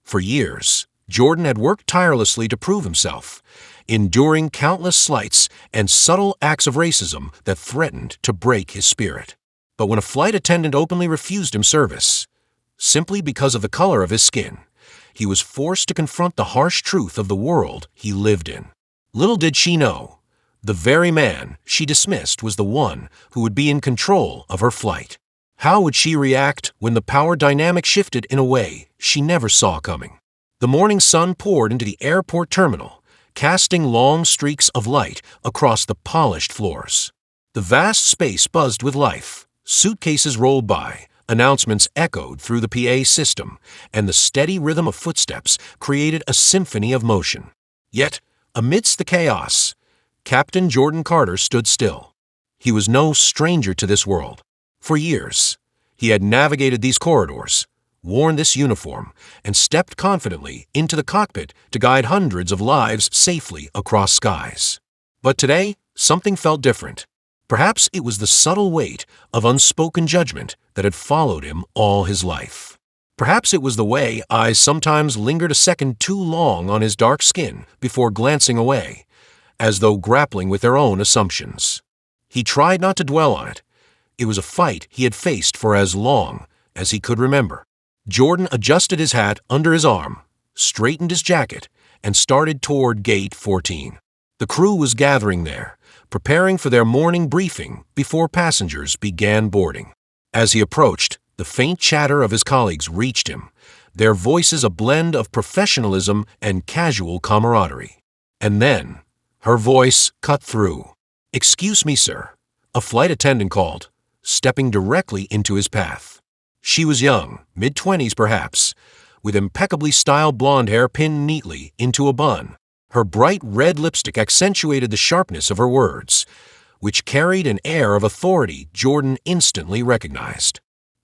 For years, Jordan had worked tirelessly to prove himself, enduring countless slights and subtle acts of racism that threatened to break his spirit. But when a flight attendant openly refused him service, simply because of the color of his skin, he was forced to confront the harsh truth of the world he lived in. Little did she know, the very man she dismissed was the one who would be in control of her flight. How would she react when the power dynamic shifted in a way she never saw coming? The morning sun poured into the airport terminal, casting long streaks of light across the polished floors. The vast space buzzed with life. Suitcases rolled by, announcements echoed through the PA system, and the steady rhythm of footsteps created a symphony of motion. Yet, amidst the chaos, Captain Jordan Carter stood still. He was no stranger to this world. For years, he had navigated these corridors, worn this uniform, and stepped confidently into the cockpit to guide hundreds of lives safely across skies. But today, something felt different. Perhaps it was the subtle weight of unspoken judgment that had followed him all his life. Perhaps it was the way eyes sometimes lingered a second too long on his dark skin before glancing away, as though grappling with their own assumptions. He tried not to dwell on it. It was a fight he had faced for as long as he could remember. Jordan adjusted his hat under his arm, straightened his jacket, and started toward Gate 14. The crew was gathering there, preparing for their morning briefing before passengers began boarding. As he approached, the faint chatter of his colleagues reached him, their voices a blend of professionalism and casual camaraderie. And then, her voice cut through. "Excuse me, sir," a flight attendant called, stepping directly into his path. She was young, mid-20s perhaps, with impeccably styled blonde hair pinned neatly into a bun. Her bright red lipstick accentuated the sharpness of her words, which carried an air of authority Jordan instantly recognized.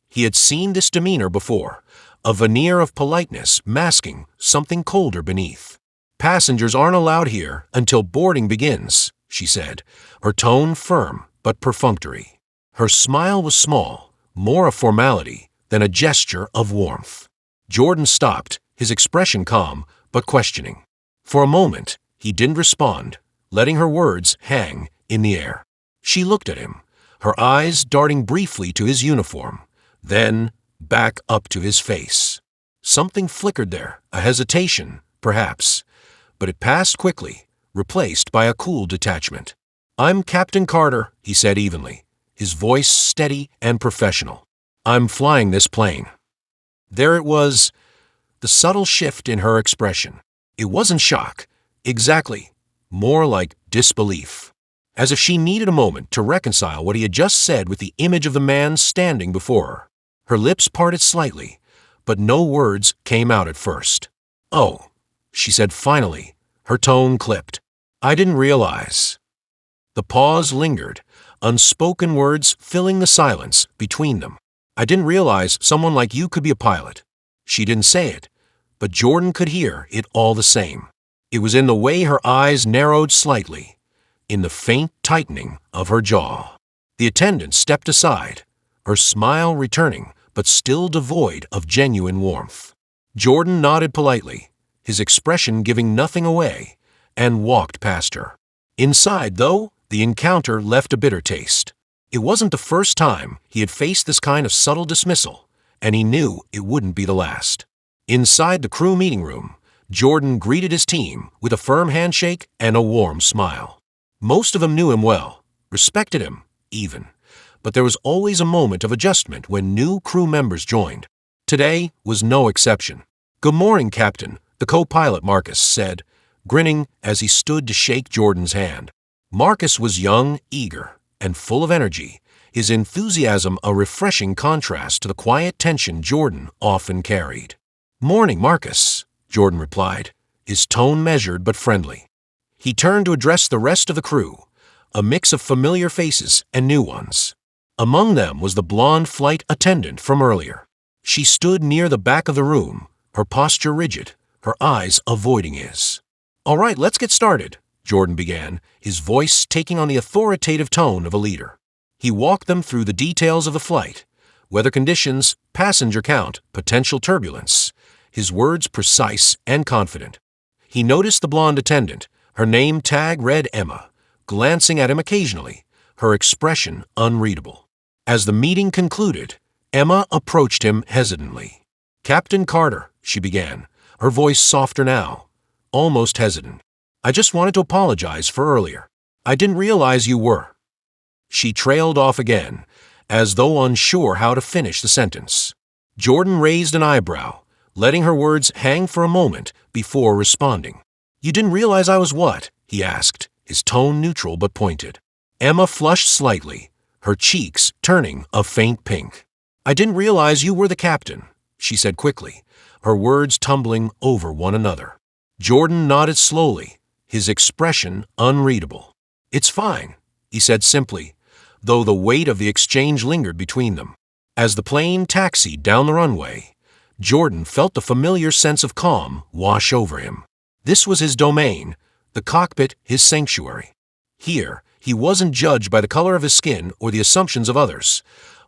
He had seen this demeanor before, a veneer of politeness masking something colder beneath. "Passengers aren't allowed here until boarding begins," she said, her tone firm but perfunctory. Her smile was small, more a formality than a gesture of warmth. Jordan stopped, his expression calm but questioning. For a moment, he didn't respond, letting her words hang in the air. She looked at him, her eyes darting briefly to his uniform, then back up to his face. Something flickered there, a hesitation, perhaps, but it passed quickly, replaced by a cool detachment. "I'm Captain Carter," he said evenly, his voice steady and professional. "I'm flying this plane." There it was, the subtle shift in her expression. It wasn't shock, exactly, more like disbelief. As if she needed a moment to reconcile what he had just said with the image of the man standing before her. Her lips parted slightly, but no words came out at first. "Oh," she said finally, her tone clipped. "I didn't realize." The pause lingered, unspoken words filling the silence between them. "I didn't realize someone like you could be a pilot." She didn't say it, but Jordan could hear it all the same. It was in the way her eyes narrowed slightly, in the faint tightening of her jaw. The attendant stepped aside, her smile returning, but still devoid of genuine warmth. Jordan nodded politely, his expression giving nothing away, and walked past her. Inside, though, the encounter left a bitter taste. It wasn't the first time he had faced this kind of subtle dismissal, and he knew it wouldn't be the last. Inside the crew meeting room, Jordan greeted his team with a firm handshake and a warm smile. Most of them knew him well, respected him, even, but there was always a moment of adjustment when new crew members joined. Today was no exception. "Good morning, Captain," the co-pilot Marcus said, grinning as he stood to shake Jordan's hand. Marcus was young, eager, and full of energy, his enthusiasm a refreshing contrast to the quiet tension Jordan often carried. "Morning, Marcus," Jordan replied, his tone measured but friendly. He turned to address the rest of the crew, a mix of familiar faces and new ones. Among them was the blonde flight attendant from earlier. She stood near the back of the room, her posture rigid, her eyes avoiding his. "All right, let's get started," Jordan began, his voice taking on the authoritative tone of a leader. He walked them through the details of the flight, weather conditions, passenger count, potential turbulence, his words precise and confident. He noticed the blonde attendant, her name tag read Emma, glancing at him occasionally, her expression unreadable. As the meeting concluded, Emma approached him hesitantly. "Captain Carter," she began, her voice softer now, almost hesitant. "I just wanted to apologize for earlier. I didn't realize you were." She trailed off again, as though unsure how to finish the sentence. Jordan raised an eyebrow, letting her words hang for a moment before responding. "You didn't realize I was what?" he asked, his tone neutral but pointed. Emma flushed slightly, her cheeks turning a faint pink. "I didn't realize you were the captain," she said quickly, her words tumbling over one another. Jordan nodded slowly, his expression unreadable. "It's fine," he said simply, though the weight of the exchange lingered between them. As the plane taxied down the runway, Jordan felt the familiar sense of calm wash over him. This was his domain, the cockpit his sanctuary. Here, he wasn't judged by the color of his skin or the assumptions of others,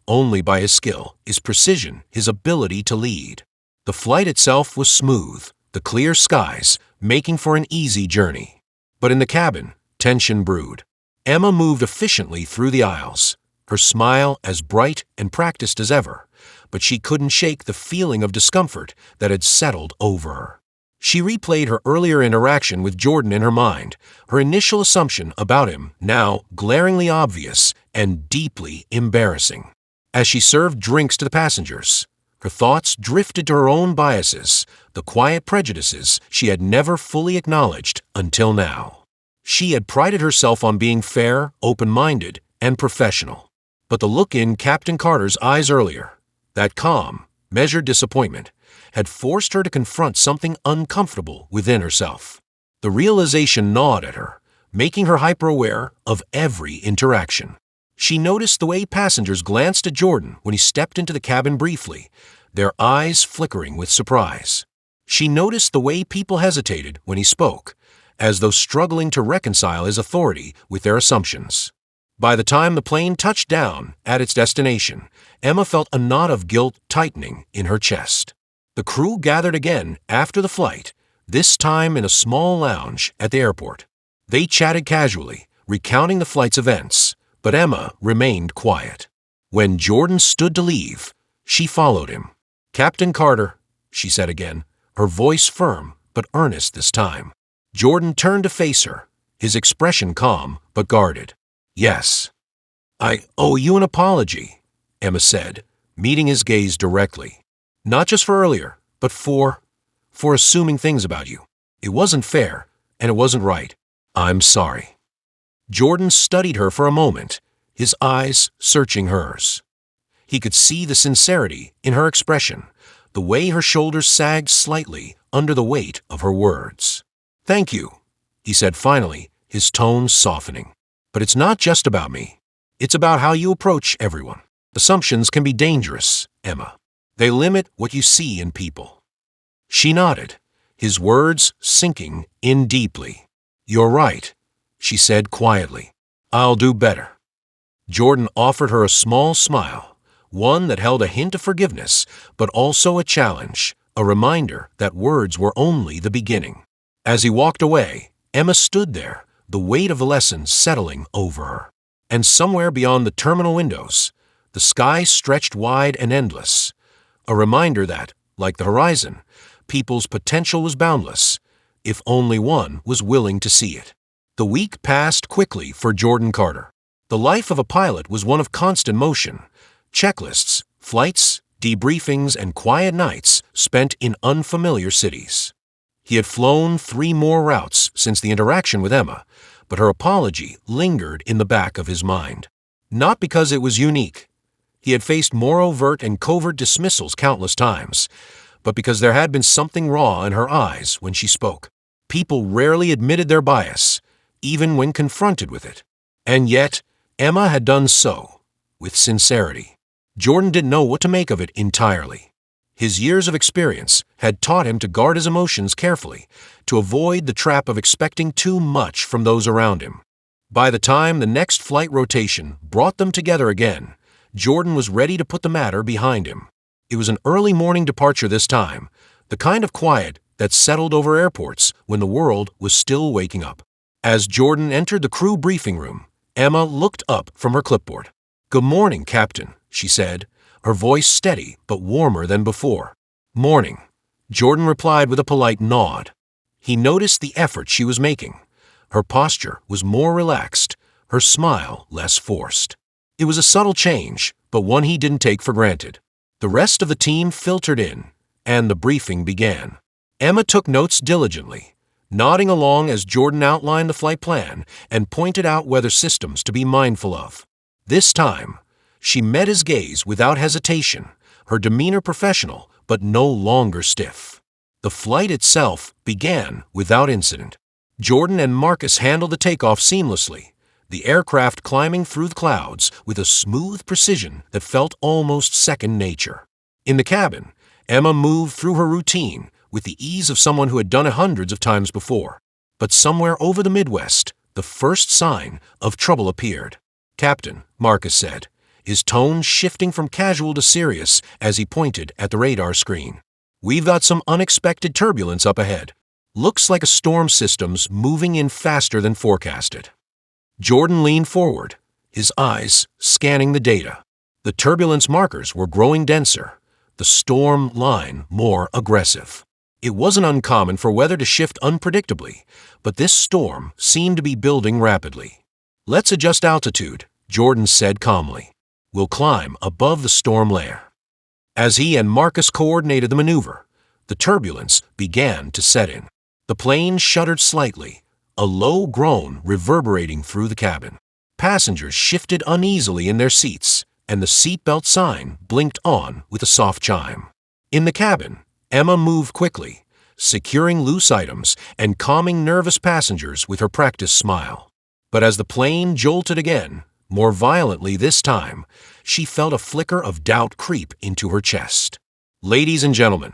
only by his skill, his precision, his ability to lead. The flight itself was smooth, the clear skies making for an easy journey. But in the cabin, tension brewed. Emma moved efficiently through the aisles, her smile as bright and practiced as ever, but she couldn't shake the feeling of discomfort that had settled over her. She replayed her earlier interaction with Jordan in her mind, her initial assumption about him now glaringly obvious and deeply embarrassing. As she served drinks to the passengers, her thoughts drifted to her own biases, the quiet prejudices she had never fully acknowledged until now. She had prided herself on being fair, open-minded, and professional. But the look in Captain Carter's eyes earlier, that calm, measured disappointment, had forced her to confront something uncomfortable within herself. The realization gnawed at her, making her hyper-aware of every interaction. She noticed the way passengers glanced at Jordan when he stepped into the cabin briefly, their eyes flickering with surprise. She noticed the way people hesitated when he spoke, as though struggling to reconcile his authority with their assumptions. By the time the plane touched down at its destination, Emma felt a knot of guilt tightening in her chest. The crew gathered again after the flight, this time in a small lounge at the airport. They chatted casually, recounting the flight's events, but Emma remained quiet. When Jordan stood to leave, she followed him. "Captain Carter," she said again, her voice firm but earnest this time. Jordan turned to face her, his expression calm but guarded. "Yes." "I owe you an apology," Emma said, meeting his gaze directly. "Not just for earlier, but for assuming things about you. It wasn't fair, and it wasn't right. I'm sorry." Jordan studied her for a moment, his eyes searching hers. He could see the sincerity in her expression, the way her shoulders sagged slightly under the weight of her words. "Thank you," he said finally, his tone softening. "But it's not just about me. It's about how you approach everyone. Assumptions can be dangerous, Emma. They limit what you see in people." She nodded, his words sinking in deeply. "You're right," she said quietly. "I'll do better." Jordan offered her a small smile, one that held a hint of forgiveness, but also a challenge, a reminder that words were only the beginning. As he walked away, Emma stood there, the weight of the lesson settling over her. And somewhere beyond the terminal windows, the sky stretched wide and endless, a reminder that, like the horizon, people's potential was boundless, if only one was willing to see it. The week passed quickly for Jordan Carter. The life of a pilot was one of constant motion, checklists, flights, debriefings, and quiet nights spent in unfamiliar cities. He had flown 3 more routes since the interaction with Emma, but her apology lingered in the back of his mind. Not because it was unique. He had faced more overt and covert dismissals countless times, but because there had been something raw in her eyes when she spoke. People rarely admitted their bias, even when confronted with it. And yet, Emma had done so, with sincerity. Jordan didn't know what to make of it entirely. His years of experience had taught him to guard his emotions carefully, to avoid the trap of expecting too much from those around him. By the time the next flight rotation brought them together again, Jordan was ready to put the matter behind him. It was an early morning departure this time, the kind of quiet that settled over airports when the world was still waking up. As Jordan entered the crew briefing room, Emma looked up from her clipboard. "Good morning, Captain," she said, her voice steady but warmer than before. "Morning," Jordan replied with a polite nod. He noticed the effort she was making. Her posture was more relaxed, her smile less forced. It was a subtle change, but one he didn't take for granted. The rest of the team filtered in, and the briefing began. Emma took notes diligently, nodding along as Jordan outlined the flight plan and pointed out weather systems to be mindful of. This time, she met his gaze without hesitation, her demeanor professional but no longer stiff. The flight itself began without incident. Jordan and Marcus handled the takeoff seamlessly, the aircraft climbing through the clouds with a smooth precision that felt almost second nature. In the cabin, Emma moved through her routine with the ease of someone who had done it hundreds of times before. But somewhere over the Midwest, the first sign of trouble appeared. "Captain," Marcus said, his tone shifting from casual to serious as he pointed at the radar screen. "We've got some unexpected turbulence up ahead. Looks like a storm system's moving in faster than forecasted." Jordan leaned forward, his eyes scanning the data. The turbulence markers were growing denser, the storm line more aggressive. It wasn't uncommon for weather to shift unpredictably, but this storm seemed to be building rapidly. "Let's adjust altitude," Jordan said calmly. "We'll climb above the storm layer." As he and Marcus coordinated the maneuver, the turbulence began to set in. The plane shuddered slightly, a low groan reverberating through the cabin. Passengers shifted uneasily in their seats, and the seatbelt sign blinked on with a soft chime. In the cabin, Emma moved quickly, securing loose items and calming nervous passengers with her practiced smile. But as the plane jolted again, more violently this time, she felt a flicker of doubt creep into her chest. "Ladies and gentlemen,"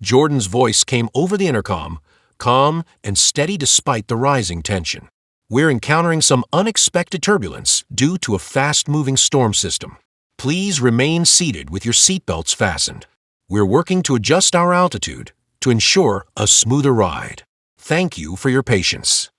Jordan's voice came over the intercom, calm and steady despite the rising tension. "We're encountering some unexpected turbulence due to a fast-moving storm system. Please remain seated with your seatbelts fastened. We're working to adjust our altitude to ensure a smoother ride. Thank you for your patience."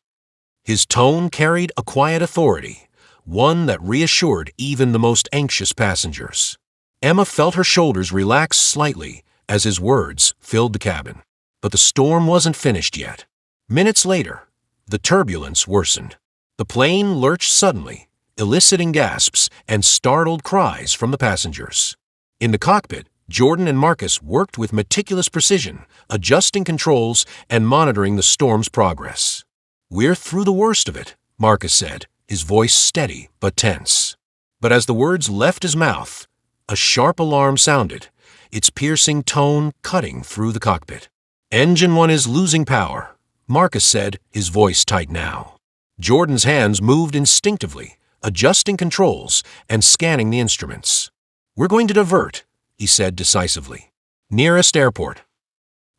His tone carried a quiet authority, one that reassured even the most anxious passengers. Emma felt her shoulders relax slightly as his words filled the cabin. But the storm wasn't finished yet. Minutes later, the turbulence worsened. The plane lurched suddenly, eliciting gasps and startled cries from the passengers. In the cockpit, Jordan and Marcus worked with meticulous precision, adjusting controls and monitoring the storm's progress. "We're through the worst of it," Marcus said, his voice steady but tense. But as the words left his mouth, a sharp alarm sounded, its piercing tone cutting through the cockpit. "Engine 1 is losing power," Marcus said, his voice tight now. Jordan's hands moved instinctively, adjusting controls and scanning the instruments. "We're going to divert," he said decisively. "Nearest airport."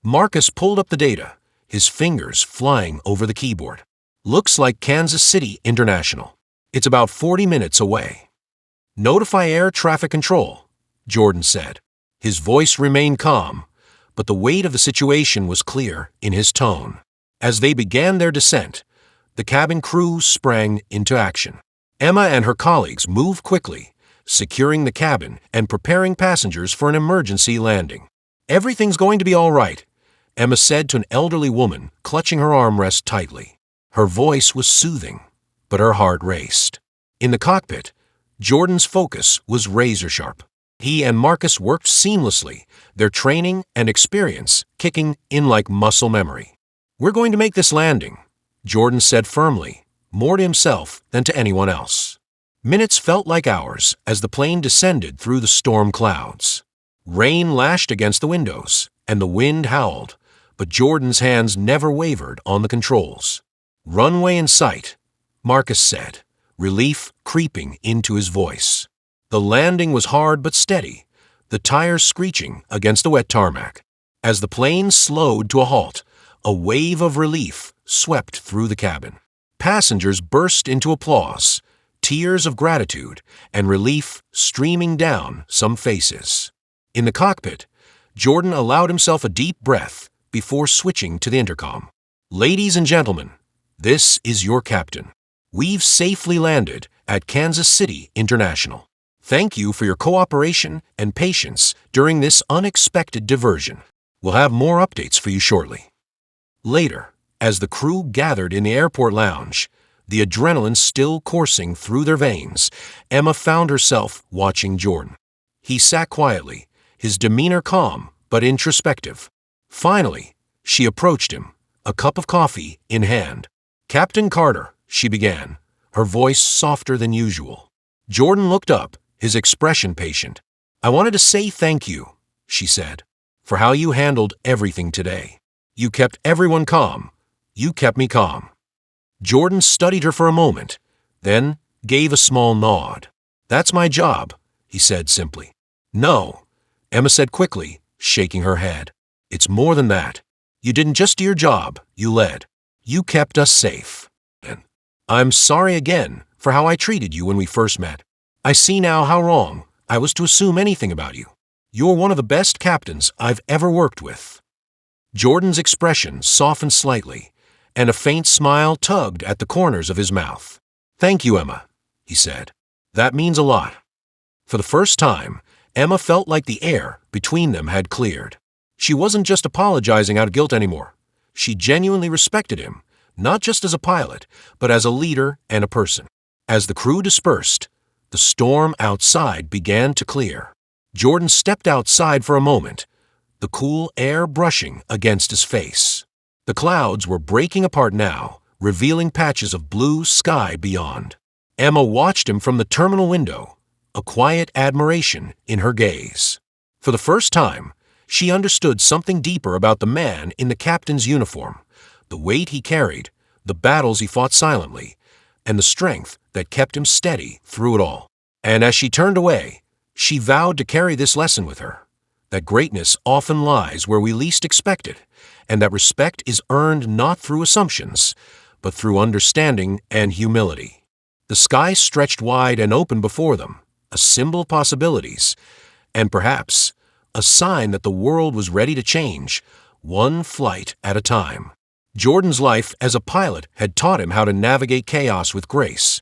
Marcus pulled up the data, his fingers flying over the keyboard. "Looks like Kansas City International. It's about 40 minutes away." "Notify air traffic control," Jordan said. His voice remained calm, but the weight of the situation was clear in his tone. As they began their descent, the cabin crew sprang into action. Emma and her colleagues moved quickly, securing the cabin and preparing passengers for an emergency landing. "Everything's going to be all right," Emma said to an elderly woman clutching her armrest tightly. Her voice was soothing, but her heart raced. In the cockpit, Jordan's focus was razor-sharp. He and Marcus worked seamlessly, their training and experience kicking in like muscle memory. "We're going to make this landing," Jordan said firmly, more to himself than to anyone else. Minutes felt like hours as the plane descended through the storm clouds. Rain lashed against the windows, and the wind howled, but Jordan's hands never wavered on the controls. "Runway in sight," Marcus said, relief creeping into his voice. The landing was hard but steady, the tires screeching against the wet tarmac. As the plane slowed to a halt, a wave of relief swept through the cabin. Passengers burst into applause, tears of gratitude and relief streaming down some faces. In the cockpit, Jordan allowed himself a deep breath before switching to the intercom. "Ladies and gentlemen, this is your captain. We've safely landed at Kansas City International. Thank you for your cooperation and patience during this unexpected diversion. We'll have more updates for you shortly." Later, as the crew gathered in the airport lounge, the adrenaline still coursing through their veins, Emma found herself watching Jordan. He sat quietly, his demeanor calm but introspective. Finally, she approached him, a cup of coffee in hand. "Captain Carter," she began, her voice softer than usual. Jordan looked up, his expression patient. "I wanted to say thank you," she said, "for how you handled everything today. You kept everyone calm. You kept me calm." Jordan studied her for a moment, then gave a small nod. "That's my job," he said simply. "No," Emma said quickly, shaking her head. "It's more than that. You didn't just do your job, you led. You kept us safe. And I'm sorry again for how I treated you when we first met. I see now how wrong I was to assume anything about you. You're one of the best captains I've ever worked with." Jordan's expression softened slightly, and a faint smile tugged at the corners of his mouth. "Thank you, Emma," he said. "That means a lot." For the first time, Emma felt like the air between them had cleared. She wasn't just apologizing out of guilt anymore. She genuinely respected him, not just as a pilot, but as a leader and a person. As the crew dispersed, the storm outside began to clear. Jordan stepped outside for a moment, the cool air brushing against his face. The clouds were breaking apart now, revealing patches of blue sky beyond. Emma watched him from the terminal window, a quiet admiration in her gaze. For the first time, she understood something deeper about the man in the captain's uniform, the weight he carried, the battles he fought silently, and the strength that kept him steady through it all. And as she turned away, she vowed to carry this lesson with her, that greatness often lies where we least expect it, and that respect is earned not through assumptions, but through understanding and humility. The sky stretched wide and open before them, a symbol of possibilities, and perhaps a sign that the world was ready to change, one flight at a time. Jordan's life as a pilot had taught him how to navigate chaos with grace,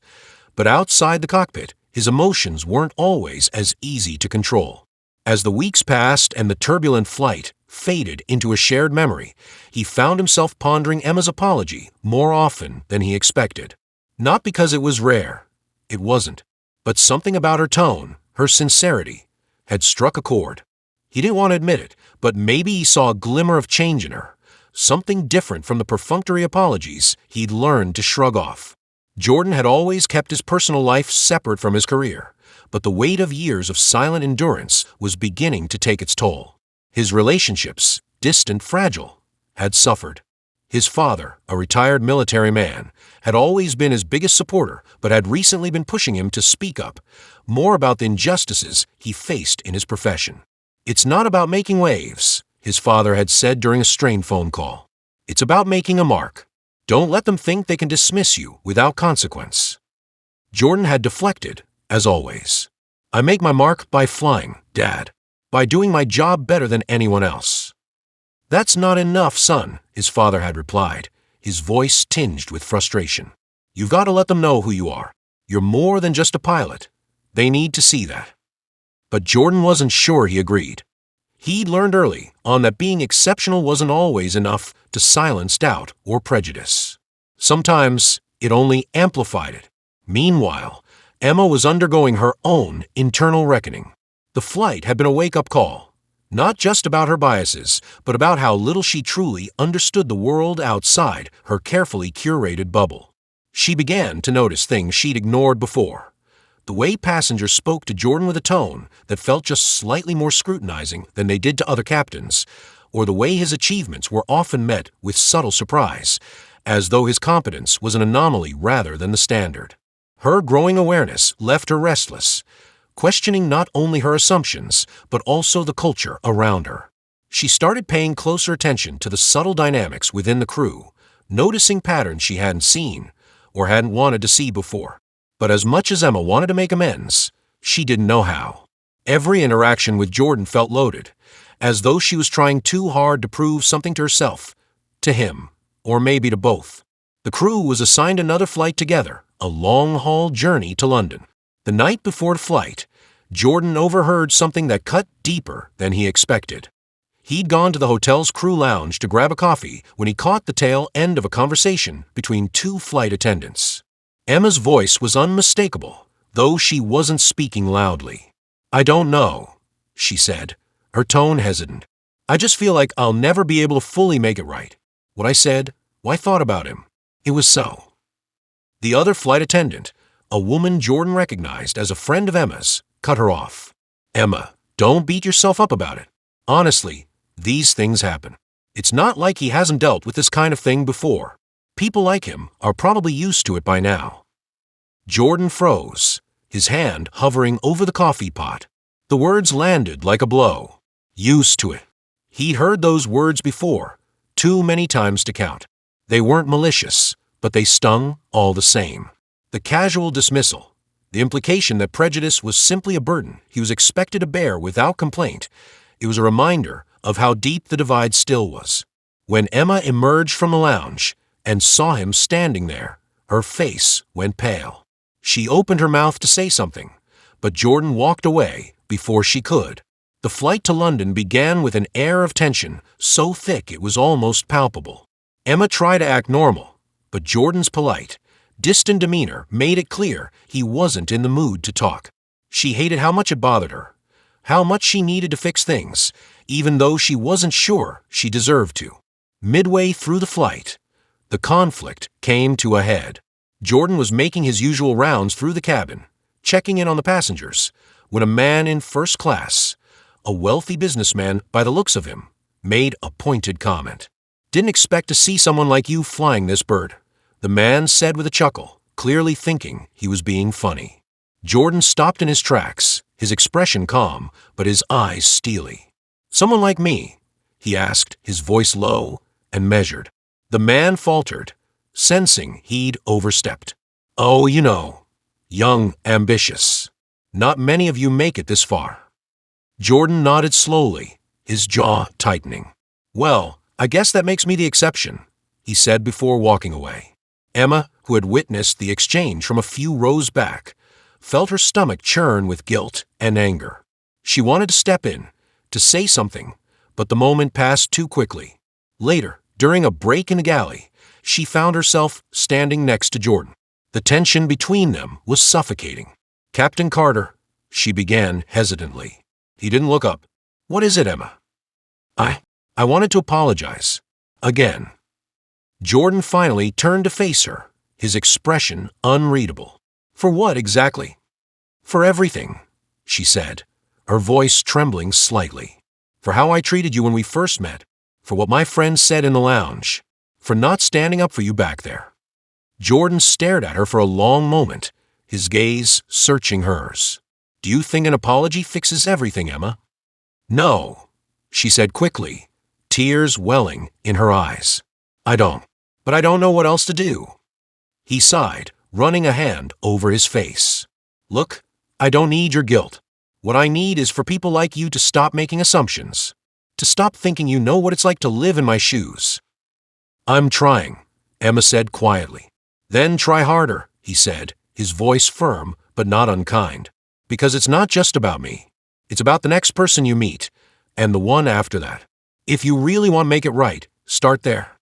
but outside the cockpit, his emotions weren't always as easy to control. As the weeks passed and the turbulent flight faded into a shared memory, he found himself pondering Emma's apology more often than he expected. Not because it was rare, it wasn't, but something about her tone, her sincerity, had struck a chord. He didn't want to admit it, but maybe he saw a glimmer of change in her, something different from the perfunctory apologies he'd learned to shrug off. Jordan had always kept his personal life separate from his career, but the weight of years of silent endurance was beginning to take its toll. His relationships, distant, fragile, had suffered. His father, a retired military man, had always been his biggest supporter, but had recently been pushing him to speak up, more about the injustices he faced in his profession. "It's not about making waves," his father had said during a strained phone call. "It's about making a mark. Don't let them think they can dismiss you without consequence." Jordan had deflected, as always. "I make my mark by flying, Dad, by doing my job better than anyone else." "That's not enough, son," his father had replied, his voice tinged with frustration. "You've got to let them know who you are. You're more than just a pilot. They need to see that." But Jordan wasn't sure he agreed. He'd learned early on that being exceptional wasn't always enough to silence doubt or prejudice. Sometimes it only amplified it. Meanwhile, Emma was undergoing her own internal reckoning. The flight had been a wake-up call, not just about her biases, but about how little she truly understood the world outside her carefully curated bubble. She began to notice things she'd ignored before. The way passengers spoke to Jordan with a tone that felt just slightly more scrutinizing than they did to other captains, or the way his achievements were often met with subtle surprise, as though his competence was an anomaly rather than the standard. Her growing awareness left her restless, questioning not only her assumptions, but also the culture around her. She started paying closer attention to the subtle dynamics within the crew, noticing patterns she hadn't seen or hadn't wanted to see before. But as much as Emma wanted to make amends, she didn't know how. Every interaction with Jordan felt loaded, as though she was trying too hard to prove something to herself, to him, or maybe to both. The crew was assigned another flight together, a long-haul journey to London. The night before the flight, Jordan overheard something that cut deeper than he expected. He'd gone to the hotel's crew lounge to grab a coffee when he caught the tail end of a conversation between two flight attendants. Emma's voice was unmistakable, though she wasn't speaking loudly. "I don't know," she said, her tone hesitant. "I just feel like I'll never be able to fully make it right. What I said, what I thought about him, it was so." The other flight attendant, a woman Jordan recognized as a friend of Emma's, cut her off. "Emma, don't beat yourself up about it. Honestly, these things happen. It's not like he hasn't dealt with this kind of thing before. People like him are probably used to it by now." Jordan froze, his hand hovering over the coffee pot. The words landed like a blow. Used to it. He'd heard those words before, too many times to count. They weren't malicious, but they stung all the same. The casual dismissal, the implication that prejudice was simply a burden he was expected to bear without complaint, it was a reminder of how deep the divide still was. When Emma emerged from the lounge and saw him standing there, her face went pale. She opened her mouth to say something, but Jordan walked away before she could. The flight to London began with an air of tension so thick it was almost palpable. Emma tried to act normal, but Jordan's polite, distant demeanor made it clear he wasn't in the mood to talk. She hated how much it bothered her, how much she needed to fix things, even though she wasn't sure she deserved to. Midway through the flight, the conflict came to a head. Jordan was making his usual rounds through the cabin, checking in on the passengers, when a man in first class, a wealthy businessman by the looks of him, made a pointed comment. "Didn't expect to see someone like you flying this bird," the man said with a chuckle, clearly thinking he was being funny. Jordan stopped in his tracks, his expression calm, but his eyes steely. "Someone like me?" he asked, his voice low and measured. The man faltered, sensing he'd overstepped. "Oh, you know, young, ambitious. Not many of you make it this far." Jordan nodded slowly, his jaw tightening. "Well, I guess that makes me the exception," he said before walking away. Emma, who had witnessed the exchange from a few rows back, felt her stomach churn with guilt and anger. She wanted to step in, to say something, but the moment passed too quickly. Later, during a break in the galley, she found herself standing next to Jordan. The tension between them was suffocating. "Captain Carter," she began hesitantly. He didn't look up. "What is it, Emma?" I wanted to apologize. Again." Jordan finally turned to face her, his expression unreadable. "For what exactly?" "For everything," she said, her voice trembling slightly. "For how I treated you when we first met, for what my friend said in the lounge, for not standing up for you back there." Jordan stared at her for a long moment, his gaze searching hers. "Do you think an apology fixes everything, Emma?" "No," she said quickly, tears welling in her eyes. "I don't. But I don't know what else to do." He sighed, running a hand over his face. "Look, I don't need your guilt. What I need is for people like you to stop making assumptions, to stop thinking you know what it's like to live in my shoes." "I'm trying," Emma said quietly. "Then try harder," he said, his voice firm but not unkind. "Because it's not just about me. It's about the next person you meet, and the one after that. If you really want to make it right, start there."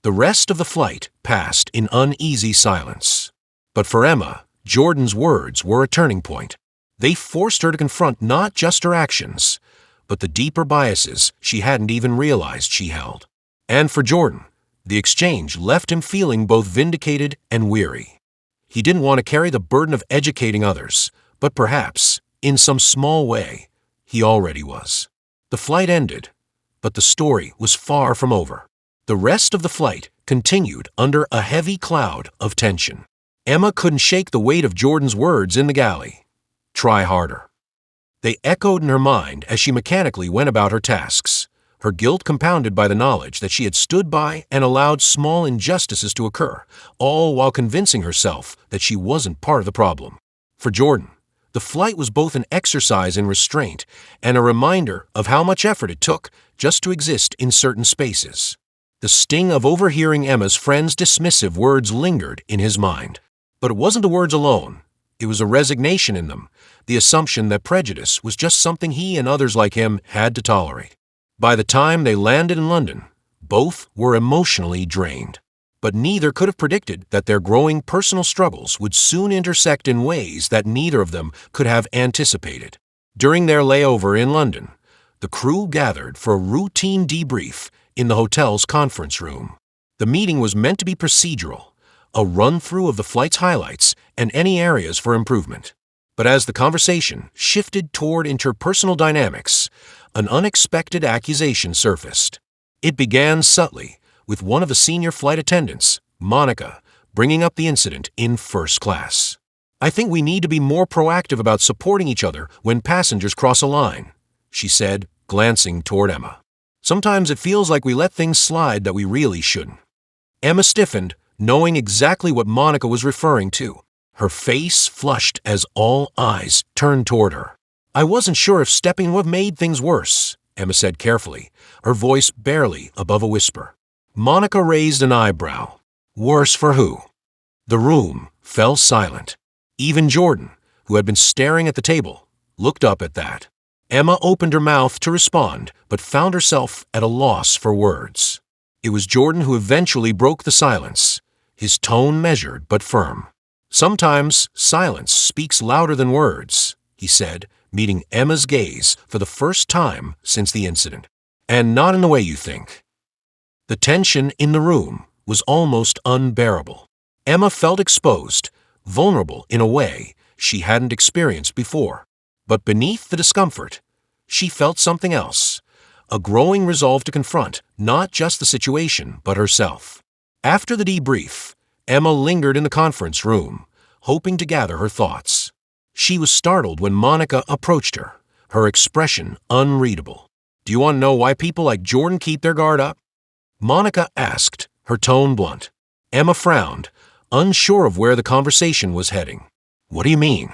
The rest of the flight passed in uneasy silence. But for Emma, Jordan's words were a turning point. They forced her to confront not just her actions, but the deeper biases she hadn't even realized she held. And for Jordan, the exchange left him feeling both vindicated and weary. He didn't want to carry the burden of educating others, but perhaps, in some small way, he already was. The flight ended, but the story was far from over. The rest of the flight continued under a heavy cloud of tension. Emma couldn't shake the weight of Jordan's words in the galley. "Try harder." They echoed in her mind as she mechanically went about her tasks, her guilt compounded by the knowledge that she had stood by and allowed small injustices to occur, all while convincing herself that she wasn't part of the problem. For Jordan, The flight was both an exercise in restraint and a reminder of how much effort it took just to exist in certain spaces. The sting of overhearing Emma's friend's dismissive words lingered in his mind. But it wasn't the words alone. It was a resignation in them, the assumption that prejudice was just something he and others like him had to tolerate. By the time they landed in London, both were emotionally drained. But neither could have predicted that their growing personal struggles would soon intersect in ways that neither of them could have anticipated. During their layover in London, the crew gathered for a routine debrief in the hotel's conference room. The meeting was meant to be procedural, a run-through of the flight's highlights and any areas for improvement. But as the conversation shifted toward interpersonal dynamics, an unexpected accusation surfaced. It began subtly, with one of the senior flight attendants, Monica, bringing up the incident in first class. "I think we need to be more proactive about supporting each other when passengers cross a line," she said, glancing toward Emma. "Sometimes it feels like we let things slide that we really shouldn't." Emma stiffened, knowing exactly what Monica was referring to. Her face flushed as all eyes turned toward her. "I wasn't sure if stepping would have made things worse," Emma said carefully, her voice barely above a whisper. Monica raised an eyebrow. "Worse for who?" The room fell silent. Even Jordan, who had been staring at the table, looked up at that. Emma opened her mouth to respond, but found herself at a loss for words. It was Jordan who eventually broke the silence, his tone measured but firm. "Sometimes silence speaks louder than words," he said, meeting Emma's gaze for the first time since the incident. "And not in the way you think." The tension in the room was almost unbearable. Emma felt exposed, vulnerable in a way she hadn't experienced before. But beneath the discomfort, she felt something else, a growing resolve to confront not just the situation but herself. After the debrief, Emma lingered in the conference room, hoping to gather her thoughts. She was startled when Monica approached her, her expression unreadable. "Do you want to know why people like Jordan keep their guard up?" Monica asked, her tone blunt. Emma frowned, unsure of where the conversation was heading. "What do you mean?"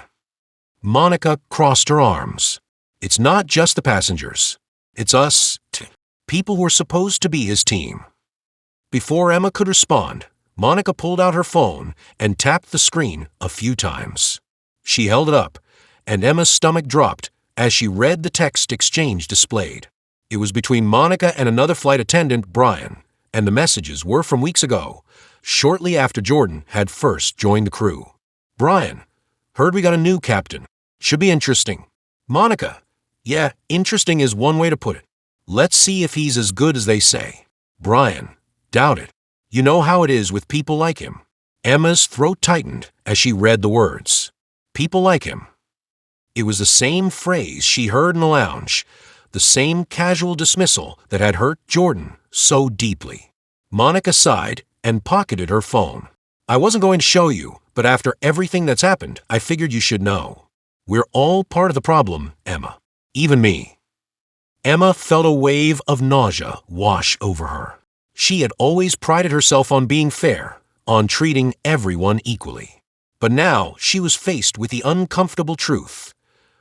Monica crossed her arms. "It's not just the passengers. It's us, people who are supposed to be his team." Before Emma could respond, Monica pulled out her phone and tapped the screen a few times. She held it up, and Emma's stomach dropped as she read the text exchange displayed. It was between Monica and another flight attendant, Brian, and the messages were from weeks ago, shortly after Jordan had first joined the crew. "Brian, heard we got a new captain. Should be interesting." Monica, "Yeah, interesting is one way to put it. Let's see if he's as good as they say." Brian, "Doubt it. You know how it is with people like him." Emma's throat tightened as she read the words. People like him. It was the same phrase she heard in the lounge, the same casual dismissal that had hurt Jordan so deeply. Monica sighed and pocketed her phone. "I wasn't going to show you, but after everything that's happened, I figured you should know. We're all part of the problem, Emma. Even me." Emma felt a wave of nausea wash over her. She had always prided herself on being fair, on treating everyone equally. But now she was faced with the uncomfortable truth.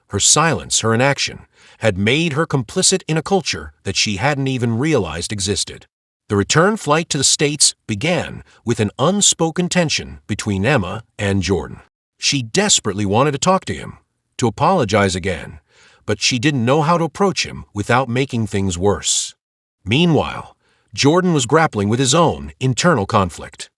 Her silence, her inaction, had made her complicit in a culture that she hadn't even realized existed. The return flight to the States began with an unspoken tension between Emma and Jordan. She desperately wanted to talk to him, to apologize again, but she didn't know how to approach him without making things worse. Meanwhile, Jordan was grappling with his own internal conflict.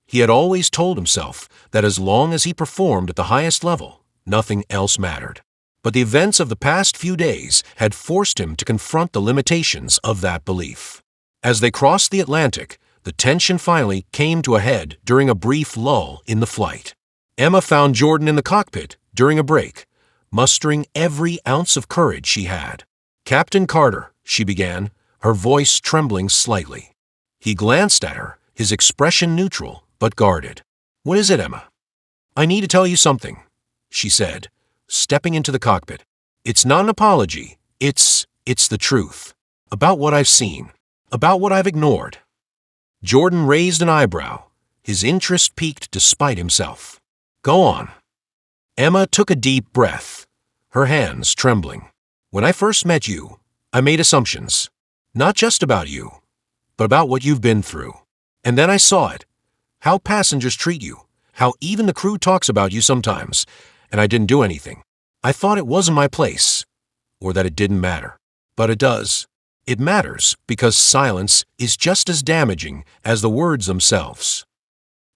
He had always told himself that as long as he performed at the highest level, nothing else mattered. But the events of the past few days had forced him to confront the limitations of that belief. As they crossed the Atlantic, the tension finally came to a head during a brief lull in the flight. Emma found Jordan in the cockpit during a break, mustering every ounce of courage she had. "Captain Carter," she began, her voice trembling slightly. He glanced at her, his expression neutral but guarded. "What is it, Emma?" "I need to tell you something," she said, stepping into the cockpit. "It's not an apology. It's the truth. About what I've seen. About what I've ignored." Jordan raised an eyebrow, his interest piqued despite himself. "Go on." Emma took a deep breath. her hands trembling. "When I first met you, I made assumptions. Not just about you, but about what you've been through. And then I saw it. How passengers treat you. How even the crew talks about you sometimes. And I didn't do anything. I thought it wasn't my place. Or that it didn't matter. But it does. It matters because silence is just as damaging as the words themselves."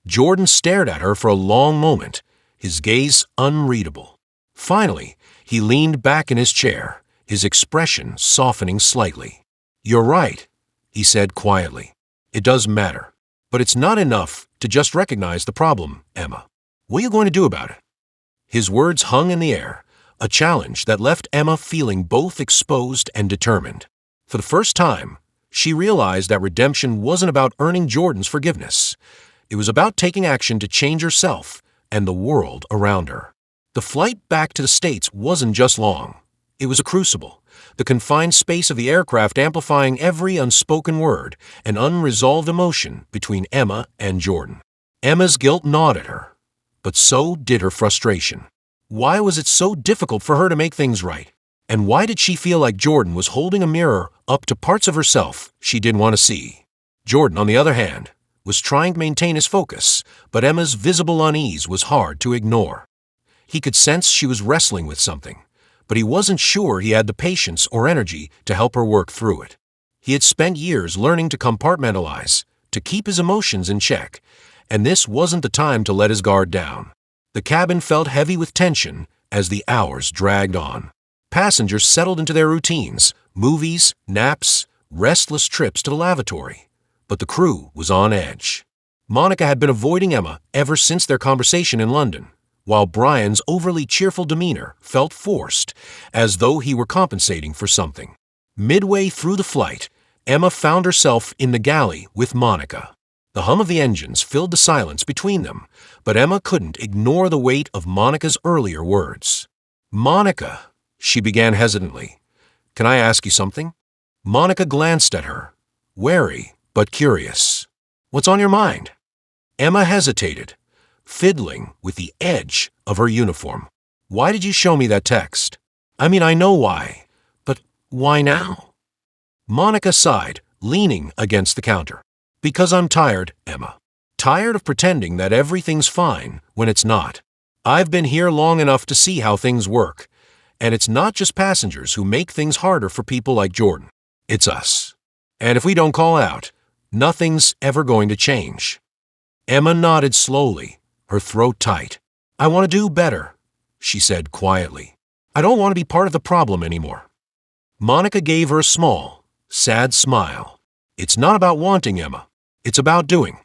Jordan stared at her for a long moment, his gaze unreadable. Finally, he leaned back in his chair, his expression softening slightly. "You're right," he said quietly. "It does matter. But it's not enough to just recognize the problem, Emma. What are you going to do about it?" His words hung in the air, a challenge that left Emma feeling both exposed and determined. For the first time, she realized that redemption wasn't about earning Jordan's forgiveness. It was about taking action to change herself and the world around her. The flight back to the States wasn't just long. It was a crucible, the confined space of the aircraft amplifying every unspoken word and unresolved emotion between Emma and Jordan. Emma's guilt gnawed at her, but so did her frustration. Why was it so difficult for her to make things right? And why did she feel like Jordan was holding a mirror up to parts of herself she didn't want to see? Jordan, on the other hand, was trying to maintain his focus, but Emma's visible unease was hard to ignore. He could sense she was wrestling with something, but he wasn't sure he had the patience or energy to help her work through it. He had spent years learning to compartmentalize, to keep his emotions in check, and this wasn't the time to let his guard down. The cabin felt heavy with tension as the hours dragged on. Passengers settled into their routines, movies, naps, restless trips to the lavatory. But the crew was on edge. Monica had been avoiding Emma ever since their conversation in London, while Brian's overly cheerful demeanor felt forced, as though he were compensating for something. Midway through the flight, Emma found herself in the galley with Monica. The hum of the engines filled the silence between them, but Emma couldn't ignore the weight of Monica's earlier words. "Monica," she began hesitantly, "can I ask you something?" Monica glanced at her, wary but curious. "What's on your mind?" Emma hesitated, fiddling with the edge of her uniform. "Why did you show me that text? I mean, I know why, but why now?" Monica sighed, leaning against the counter. "Because I'm tired, Emma. Tired of pretending that everything's fine when it's not. I've been here long enough to see how things work, and it's not just passengers who make things harder for people like Jordan. It's us. And if we don't call out, nothing's ever going to change." Emma nodded slowly, her throat tight. "I want to do better," she said quietly. "I don't want to be part of the problem anymore." Monica gave her a small, sad smile. "It's not about wanting, Emma. It's about doing."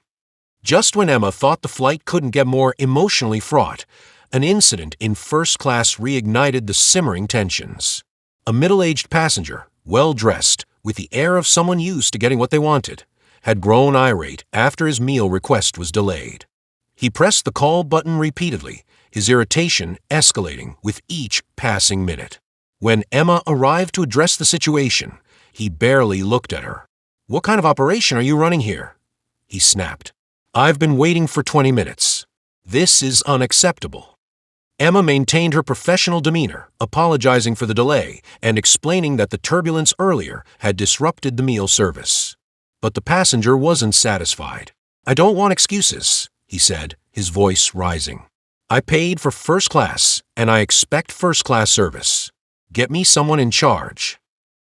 Just when Emma thought the flight couldn't get more emotionally fraught, an incident in first class reignited the simmering tensions. A middle-aged passenger, well-dressed, with the air of someone used to getting what they wanted, had grown irate after his meal request was delayed. He pressed the call button repeatedly, his irritation escalating with each passing minute. When Emma arrived to address the situation, he barely looked at her. "What kind of operation are you running here?" he snapped. "I've been waiting for 20 minutes. This is unacceptable." Emma maintained her professional demeanor, apologizing for the delay and explaining that the turbulence earlier had disrupted the meal service. But the passenger wasn't satisfied. "I don't want excuses," he said, his voice rising. "I paid for first class, and I expect first-class service. Get me someone in charge."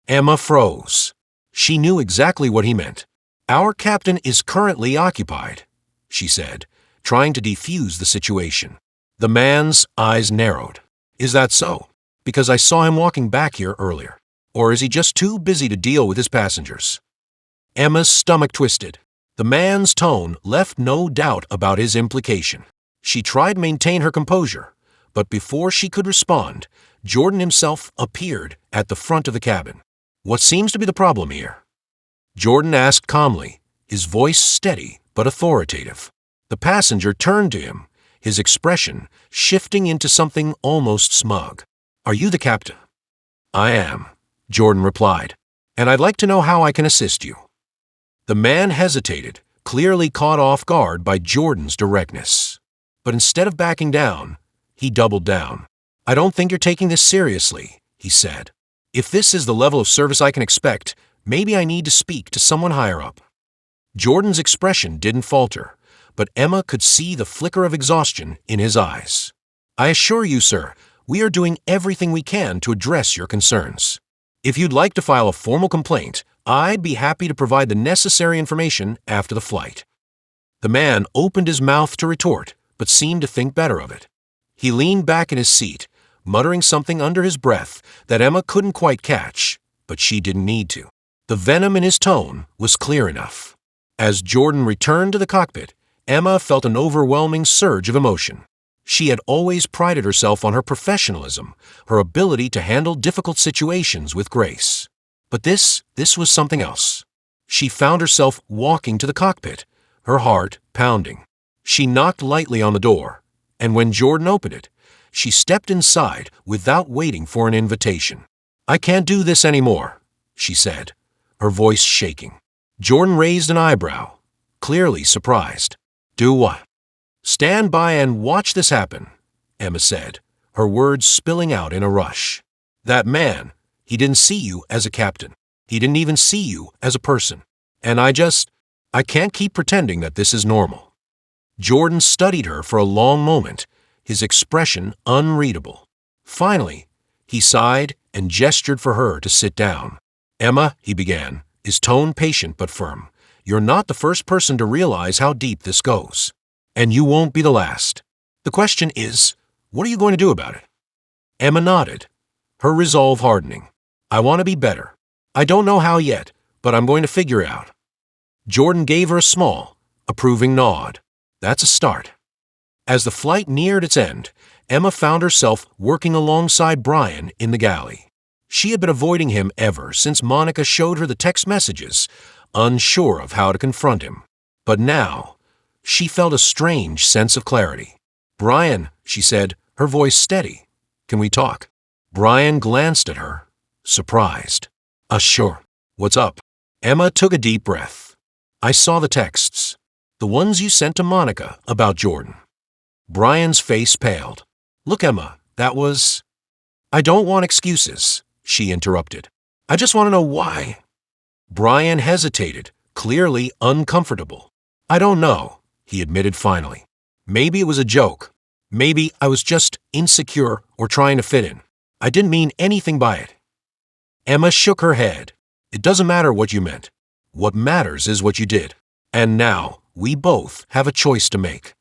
Emma froze. She knew exactly what he meant. "Our captain is currently occupied," she said, trying to defuse the situation. The man's eyes narrowed. "Is that so? Because I saw him walking back here earlier. Or is he just too busy to deal with his passengers?" Emma's stomach twisted. The man's tone left no doubt about his implication. She tried to maintain her composure, but before she could respond, Jordan himself appeared at the front of the cabin. "What seems to be the problem here?" Jordan asked calmly, his voice steady but authoritative. The passenger turned to him, his expression shifting into something almost smug. "Are you the captain?" "I am," Jordan replied, "and I'd like to know how I can assist you." The man hesitated, clearly caught off guard by Jordan's directness. But instead of backing down, he doubled down. "I don't think you're taking this seriously," he said. "If this is the level of service I can expect, maybe I need to speak to someone higher up." Jordan's expression didn't falter, but Emma could see the flicker of exhaustion in his eyes. "I assure you, sir, we are doing everything we can to address your concerns. If you'd like to file a formal complaint, I'd be happy to provide the necessary information after the flight." The man opened his mouth to retort, but seemed to think better of it. He leaned back in his seat, muttering something under his breath that Emma couldn't quite catch, but she didn't need to. The venom in his tone was clear enough. As Jordan returned to the cockpit, Emma felt an overwhelming surge of emotion. She had always prided herself on her professionalism, her ability to handle difficult situations with grace. But this was something else. She found herself walking to the cockpit, her heart pounding. She knocked lightly on the door, and when Jordan opened it, she stepped inside without waiting for an invitation. "I can't do this anymore," she said, her voice shaking. Jordan raised an eyebrow, clearly surprised. "Do what?" "Stand by and watch this happen," Emma said, her words spilling out in a rush. "That man, he didn't see you as a captain. He didn't even see you as a person. And I can't keep pretending that this is normal." Jordan studied her for a long moment, his expression unreadable. Finally, he sighed and gestured for her to sit down. "Emma," he began, his tone patient but firm, "you're not the first person to realize how deep this goes. And you won't be the last. The question is, what are you going to do about it?" Emma nodded, her resolve hardening. "I want to be better. I don't know how yet, but I'm going to figure it out." Jordan gave her a small, approving nod. "That's a start." As the flight neared its end, Emma found herself working alongside Brian in the galley. She had been avoiding him ever since Monica showed her the text messages, unsure of how to confront him. But now, she felt a strange sense of clarity. "Brian," she said, her voice steady, "can we talk?" Brian glanced at her, surprised. "Sure. What's up?" Emma took a deep breath. "I saw the texts. The ones you sent to Monica about Jordan." Brian's face paled. "Look, Emma, that was—" "I don't want excuses," she interrupted. "I just want to know why." Brian hesitated, clearly uncomfortable. "I don't know," he admitted finally. "Maybe it was a joke. Maybe I was just insecure or trying to fit in. I didn't mean anything by it." Emma shook her head. "It doesn't matter what you meant. What matters is what you did. And now we both have a choice to make."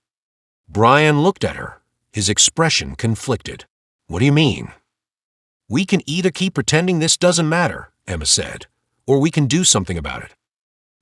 Brian looked at her, his expression conflicted. "What do you mean?" "We can either keep pretending this doesn't matter," Emma said, "or we can do something about it."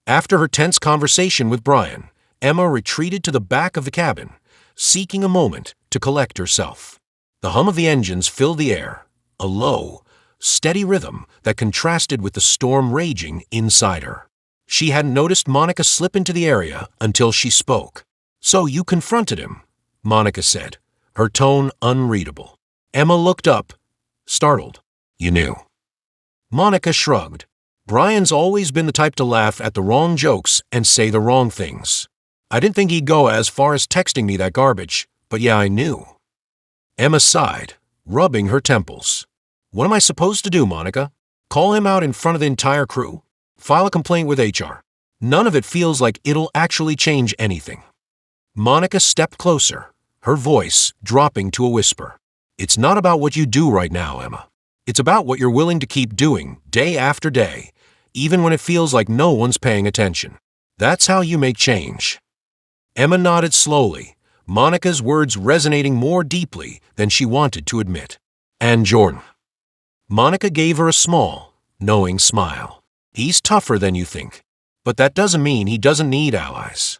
After her tense conversation with Brian, Emma retreated to the back of the cabin, seeking a moment to collect herself. The hum of the engines filled the air, a low, steady rhythm that contrasted with the storm raging inside her. She hadn't noticed Monica slip into the area until she spoke. "So you confronted him," Monica said, her tone unreadable. Emma looked up, startled. "You knew." Monica shrugged. "Brian's always been the type to laugh at the wrong jokes and say the wrong things. I didn't think he'd go as far as texting me that garbage, but yeah, I knew." Emma sighed, rubbing her temples. "What am I supposed to do, Monica? Call him out in front of the entire crew? File a complaint with HR? None of it feels like it'll actually change anything." Monica stepped closer, her voice dropping to a whisper. "It's not about what you do right now, Emma. It's about what you're willing to keep doing day after day, even when it feels like no one's paying attention. That's how you make change." Emma nodded slowly, Monica's words resonating more deeply than she wanted to admit. "And Jordan." Monica gave her a small, knowing smile. "He's tougher than you think, but that doesn't mean he doesn't need allies."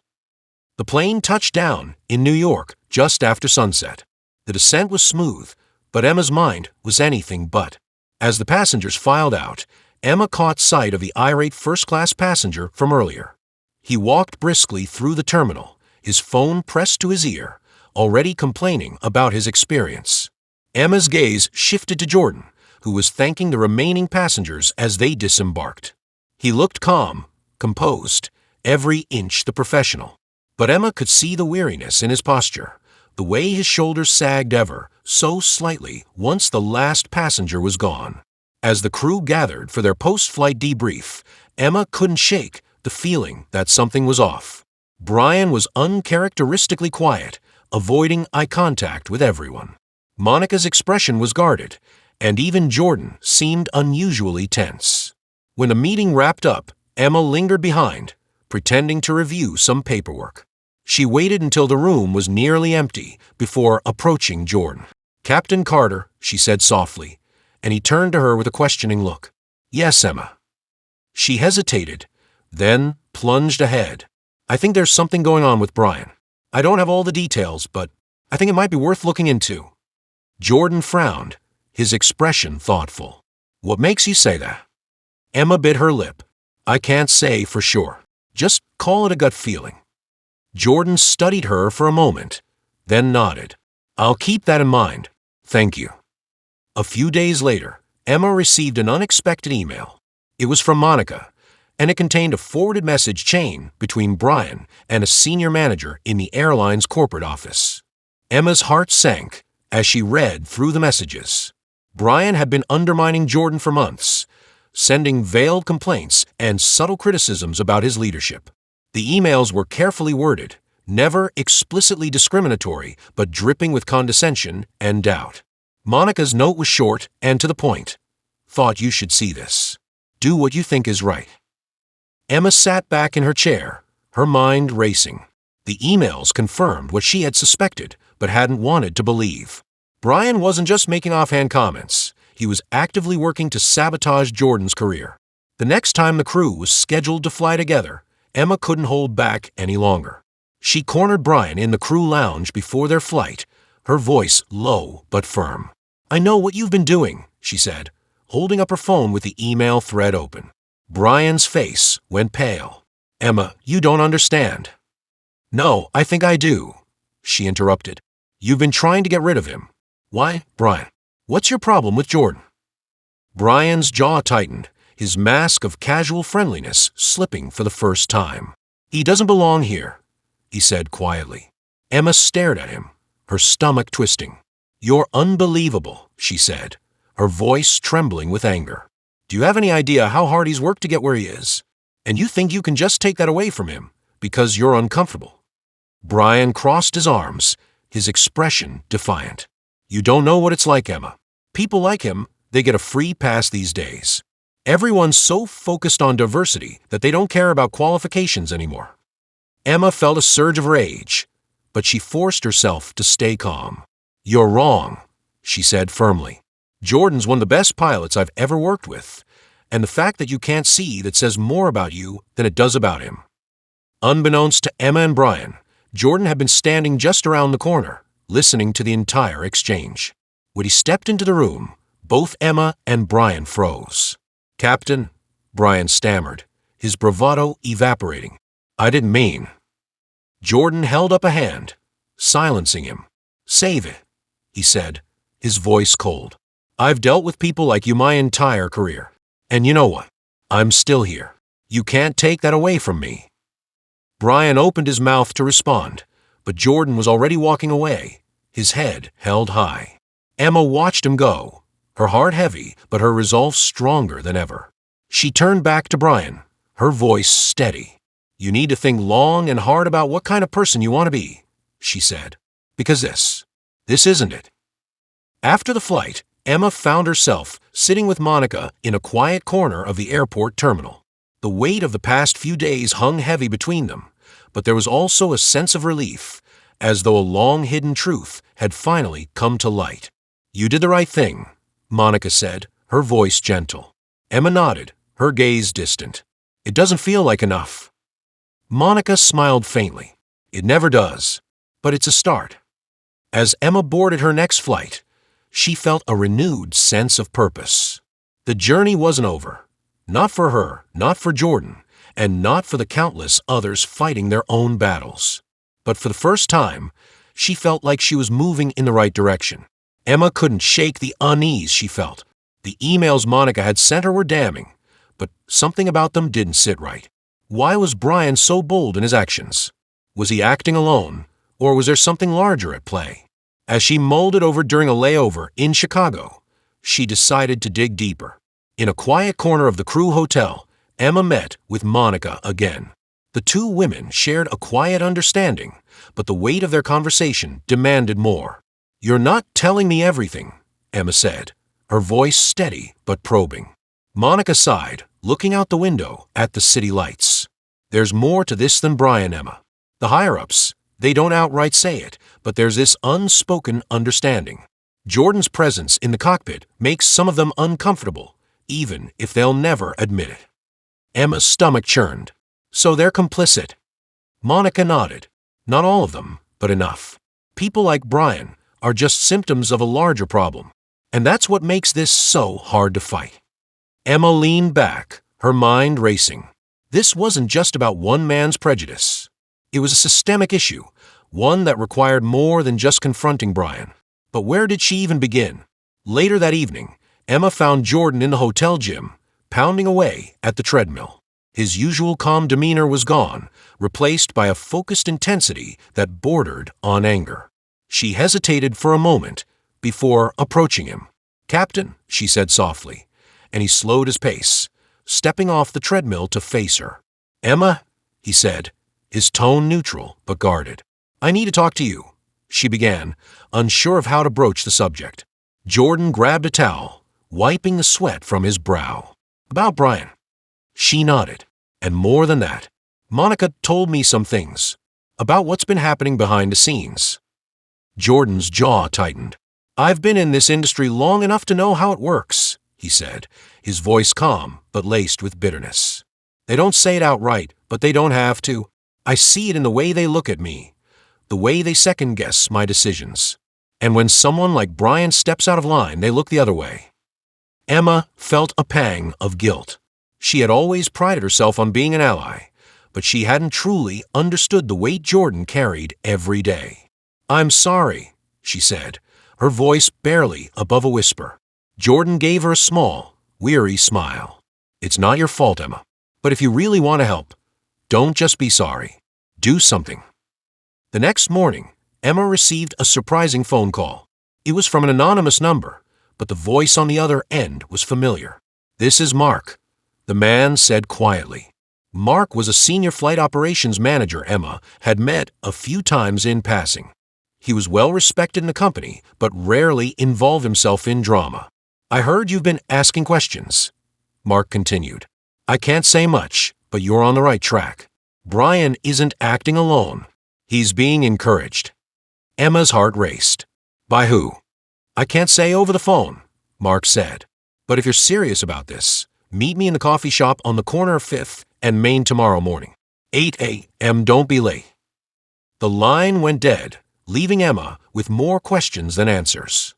The plane touched down in New York just after sunset. The descent was smooth, but Emma's mind was anything but. As the passengers filed out, Emma caught sight of the irate first-class passenger from earlier. He walked briskly through the terminal, his phone pressed to his ear, already complaining about his experience. Emma's gaze shifted to Jordan, who was thanking the remaining passengers as they disembarked. He looked calm, composed, every inch the professional. But Emma could see the weariness in his posture, the way his shoulders sagged ever so slightly once the last passenger was gone. As the crew gathered for their post-flight debrief, Emma couldn't shake the feeling that something was off. Brian was uncharacteristically quiet, avoiding eye contact with everyone. Monica's expression was guarded, and even Jordan seemed unusually tense. When the meeting wrapped up, Emma lingered behind, pretending to review some paperwork. She waited until the room was nearly empty before approaching Jordan. "Captain Carter," she said softly, and he turned to her with a questioning look. "Yes, Emma." She hesitated, then plunged ahead. "I think there's something going on with Brian. I don't have all the details, but I think it might be worth looking into." Jordan frowned, his expression thoughtful. "What makes you say that?" Emma bit her lip. "I can't say for sure. Just call it a gut feeling." Jordan studied her for a moment, then nodded. "I'll keep that in mind. Thank you." A few days later, Emma received an unexpected email. It was from Monica, and it contained a forwarded message chain between Brian and a senior manager in the airline's corporate office. Emma's heart sank as she read through the messages. Brian had been undermining Jordan for months, sending veiled complaints and subtle criticisms about his leadership. The emails were carefully worded, never explicitly discriminatory, but dripping with condescension and doubt. Monica's note was short and to the point. "Thought you should see this. Do what you think is right." Emma sat back in her chair, her mind racing. The emails confirmed what she had suspected, but hadn't wanted to believe. Brian wasn't just making offhand comments. He was actively working to sabotage Jordan's career. The next time the crew was scheduled to fly together, Emma couldn't hold back any longer. She cornered Brian in the crew lounge before their flight, her voice low but firm. "I know what you've been doing," she said, holding up her phone with the email thread open. Brian's face went pale. "Emma, you don't understand." "No, I think I do," she interrupted. "You've been trying to get rid of him. Why, Brian? What's your problem with Jordan?" Brian's jaw tightened, his mask of casual friendliness slipping for the first time. "He doesn't belong here," he said quietly. Emma stared at him, her stomach twisting. "You're unbelievable," she said, her voice trembling with anger. "Do you have any idea how hard he's worked to get where he is? And you think you can just take that away from him because you're uncomfortable?" Brian crossed his arms, his expression defiant. "You don't know what it's like, Emma. People like him, they get a free pass these days. Everyone's so focused on diversity that they don't care about qualifications anymore." Emma felt a surge of rage, but she forced herself to stay calm. "You're wrong," she said firmly. "Jordan's one of the best pilots I've ever worked with, and the fact that you can't see that says more about you than it does about him." Unbeknownst to Emma and Brian, Jordan had been standing just around the corner, listening to the entire exchange. When he stepped into the room, both Emma and Brian froze. "Captain," Brian stammered, his bravado evaporating. "I didn't mean." Jordan held up a hand, silencing him. "Save it," he said, his voice cold. "I've dealt with people like you my entire career. And you know what? I'm still here. You can't take that away from me." Brian opened his mouth to respond, but Jordan was already walking away, his head held high. Emma watched him go, her heart heavy but her resolve stronger than ever. She turned back to Brian, her voice steady. "You need to think long and hard about what kind of person you want to be," she said, "because this isn't it." After the flight, Emma found herself sitting with Monica in a quiet corner of the airport terminal. The weight of the past few days hung heavy between them, but there was also a sense of relief, as though a long-hidden truth had finally come to light. "You did the right thing," Monica said, her voice gentle. Emma nodded, her gaze distant. "It doesn't feel like enough." Monica smiled faintly. "It never does, but it's a start." As Emma boarded her next flight, she felt a renewed sense of purpose. The journey wasn't over. Not for her, not for Jordan, and not for the countless others fighting their own battles. But for the first time, she felt like she was moving in the right direction. Emma couldn't shake the unease she felt. The emails Monica had sent her were damning, but something about them didn't sit right. Why was Brian so bold in his actions? Was he acting alone, Or was there something larger at play? As she mulled it over during a layover in Chicago, she decided to dig deeper. In a quiet corner of the crew hotel, Emma met with Monica again. The two women shared a quiet understanding, but the weight of their conversation demanded more. "You're not telling me everything," Emma said, her voice steady but probing. Monica sighed, looking out the window at the city lights. "There's more to this than Brian, Emma. The higher-ups, they don't outright say it, but there's this unspoken understanding. Jordan's presence in the cockpit makes some of them uncomfortable, even if they'll never admit it." Emma's stomach churned. "So they're complicit?" Monica nodded. "Not all of them, but enough. People like Brian are just symptoms of a larger problem, and that's what makes this so hard to fight." Emma leaned back, her mind racing. This wasn't just about one man's prejudice. It was a systemic issue, one that required more than just confronting Brian. But where did she even begin? Later that evening, Emma found Jordan in the hotel gym, pounding away at the treadmill. His usual calm demeanor was gone, replaced by a focused intensity that bordered on anger. She hesitated for a moment before approaching him. "Captain," she said softly, and he slowed his pace, stepping off the treadmill to face her. "Emma," he said, his tone neutral but guarded. "I need to talk to you," she began, unsure of how to broach the subject. Jordan grabbed a towel, wiping the sweat from his brow. "About Brian." She nodded. "And more than that, Monica told me some things about what's been happening behind the scenes." Jordan's jaw tightened. "I've been in this industry long enough to know how it works," he said, his voice calm but laced with bitterness. "They don't say it outright, but they don't have to. I see it in the way they look at me, the way they second-guess my decisions. And when someone like Brian steps out of line, they look the other way." Emma felt a pang of guilt. She had always prided herself on being an ally, but she hadn't truly understood the weight Jordan carried every day. "I'm sorry," she said, her voice barely above a whisper. Jordan gave her a small, weary smile. "It's not your fault, Emma. But if you really want to help, don't just be sorry. Do something." The next morning, Emma received a surprising phone call. It was from an anonymous number, but the voice on the other end was familiar. "This is Mark," the man said quietly. Mark was a senior flight operations manager Emma had met a few times in passing. He was well respected in the company, but rarely involved himself in drama. "I heard you've been asking questions," Mark continued. "I can't say much, but you're on the right track. Brian isn't acting alone. He's being encouraged." Emma's heart raced. "By who?" "I can't say over the phone," Mark said. "But if you're serious about this, meet me in the coffee shop on the corner of 5th and Main tomorrow morning. 8 a.m. Don't be late." The line went dead, leaving Emma with more questions than answers.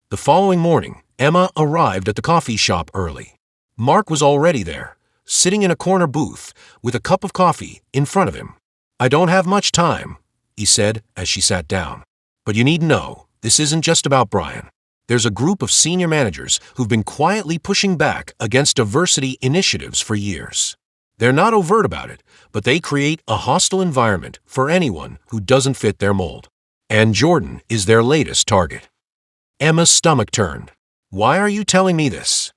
The following morning, Emma arrived at the coffee shop early. Mark was already there, sitting in a corner booth with a cup of coffee in front of him. "I don't have much time," he said as she sat down. "But you need to know, this isn't just about Brian. There's a group of senior managers who've been quietly pushing back against diversity initiatives for years. They're not overt about it, but they create a hostile environment for anyone who doesn't fit their mold. And Jordan is their latest target." Emma's stomach turned. "Why are you telling me this?"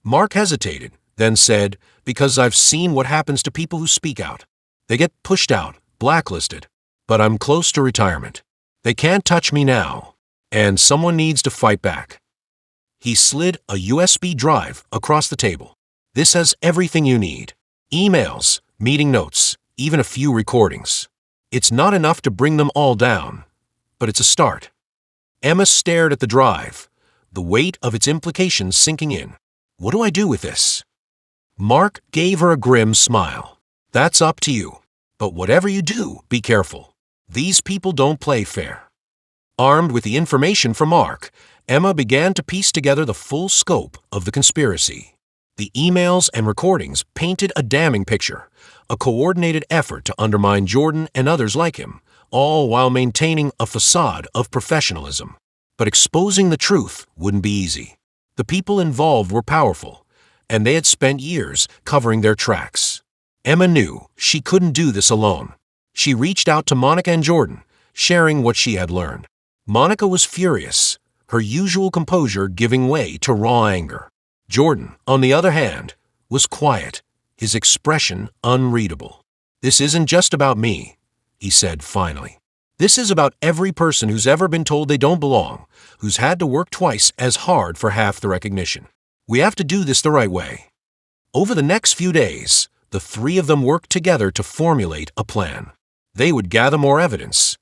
Mark hesitated, then said, "Because I've seen what happens to people who speak out. They get pushed out, blacklisted. But I'm close to retirement. They can't touch me now, and someone needs to fight back." He slid a USB drive across the table. "This has everything you need. Emails, meeting notes, even a few recordings. It's not enough to bring them all down, but it's a start." Emma stared at the drive, the weight of its implications sinking in. "What do I do with this?" Mark gave her a grim smile. "That's up to you. But whatever you do, be careful. These people don't play fair." Armed with the information from Mark, Emma began to piece together the full scope of the conspiracy. The emails and recordings painted a damning picture, a coordinated effort to undermine Jordan and others like him, all while maintaining a facade of professionalism. But exposing the truth wouldn't be easy. The people involved were powerful, and they had spent years covering their tracks. Emma knew she couldn't do this alone. She reached out to Monica and Jordan, sharing what she had learned. Monica was furious, her usual composure giving way to raw anger. Jordan, on the other hand, was quiet, his expression unreadable. "This isn't just about me," he said finally. "This is about every person who's ever been told they don't belong, who's had to work twice as hard for half the recognition. We have to do this the right way." Over the next few days, the three of them worked together to formulate a plan. They would gather more evidence,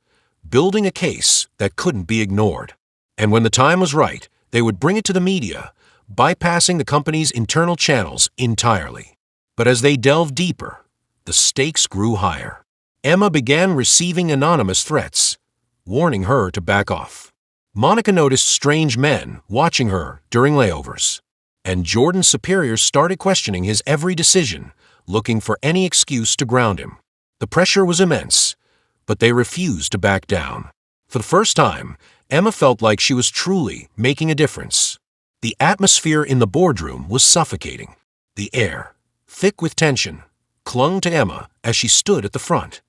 building a case that couldn't be ignored. And when the time was right, they would bring it to the media, bypassing the company's internal channels entirely. But as they delved deeper, the stakes grew higher. Emma began receiving anonymous threats, warning her to back off. Monica noticed strange men watching her during layovers, and Jordan's superiors started questioning his every decision, looking for any excuse to ground him. The pressure was immense, but they refused to back down. For the first time, Emma felt like she was truly making a difference. The atmosphere in the boardroom was suffocating. The air, thick with tension, clung to Emma as she stood at the front,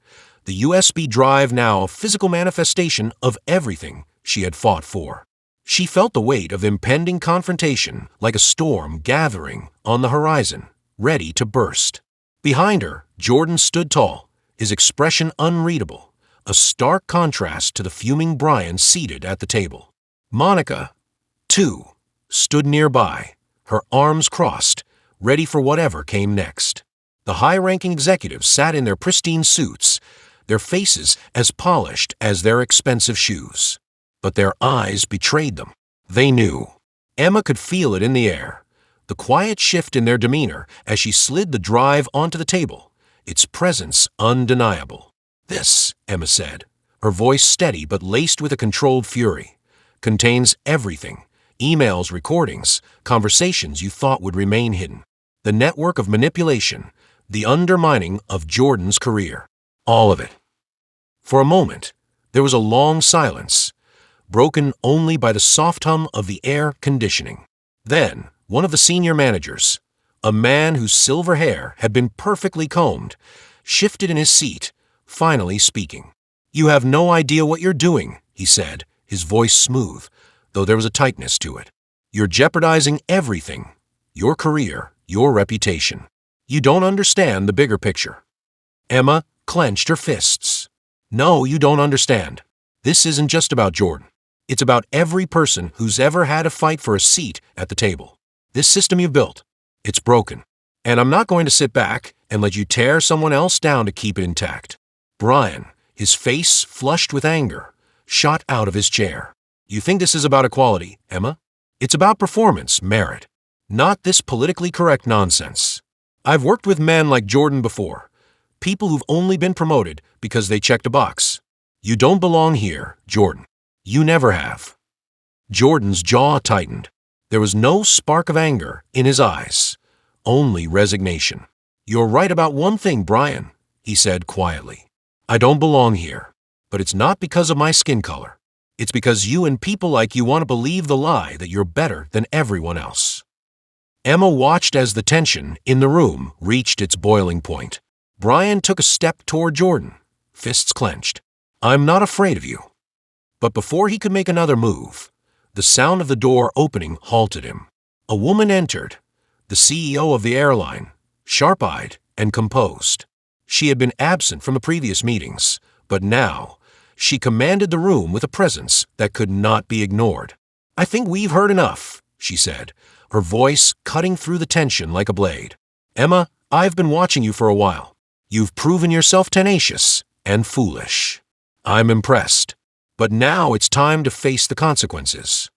the USB drive now a physical manifestation of everything she had fought for. She felt the weight of impending confrontation like a storm gathering on the horizon, ready to burst. Behind her, Jordan stood tall, his expression unreadable, a stark contrast to the fuming Brian seated at the table. Monica, too, stood nearby, her arms crossed, ready for whatever came next. The high-ranking executives sat in their pristine suits, their faces as polished as their expensive shoes. But their eyes betrayed them. They knew. Emma could feel it in the air, the quiet shift in their demeanor as she slid the drive onto the table, its presence undeniable. "This," Emma said, her voice steady but laced with a controlled fury, "contains everything, emails, recordings, conversations you thought would remain hidden. The network of manipulation, the undermining of Jordan's career. All of it." For a moment, there was a long silence, broken only by the soft hum of the air conditioning. Then, one of the senior managers, a man whose silver hair had been perfectly combed, shifted in his seat, finally speaking. "You have no idea what you're doing," he said, his voice smooth, though there was a tightness to it. "You're jeopardizing everything, your career, your reputation. You don't understand the bigger picture." Emma clenched her fists. "No, you don't understand. This isn't just about Jordan. It's about every person who's ever had a fight for a seat at the table. This system you've built, it's broken. And I'm not going to sit back and let you tear someone else down to keep it intact." Brian, his face flushed with anger, shot out of his chair. "You think this is about equality, Emma? It's about performance, merit, not this politically correct nonsense. I've worked with men like Jordan before, people who've only been promoted because they checked a box. You don't belong here, Jordan. You never have." Jordan's jaw tightened. There was no spark of anger in his eyes, only resignation. "You're right about one thing, Brian," he said quietly. "I don't belong here, but it's not because of my skin color. It's because you and people like you want to believe the lie that you're better than everyone else." Emma watched as the tension in the room reached its boiling point. Brian took a step toward Jordan, fists clenched. "I'm not afraid of you." But before he could make another move, the sound of the door opening halted him. A woman entered, the CEO of the airline, sharp-eyed and composed. She had been absent from the previous meetings, but now she commanded the room with a presence that could not be ignored. "I think we've heard enough," she said, her voice cutting through the tension like a blade. "Emma, I've been watching you for a while. You've proven yourself tenacious and foolish. I'm impressed. But now it's time to face the consequences."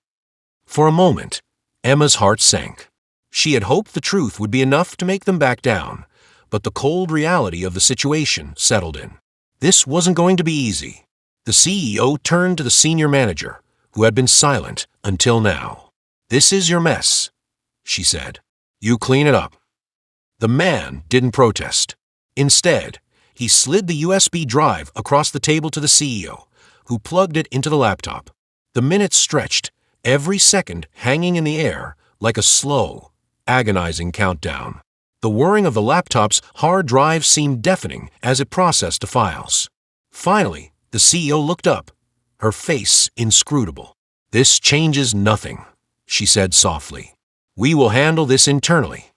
For a moment, Emma's heart sank. She had hoped the truth would be enough to make them back down, but the cold reality of the situation settled in. This wasn't going to be easy. The CEO turned to the senior manager, who had been silent until now. "This is your mess," she said. "You clean it up." The man didn't protest. Instead, he slid the USB drive across the table to the CEO, who plugged it into the laptop. The minutes stretched, every second hanging in the air like a slow, agonizing countdown. The whirring of the laptop's hard drive seemed deafening as it processed the files. Finally, the The CEO looked up, her face inscrutable. "This changes nothing," she said softly. "We will handle this internally."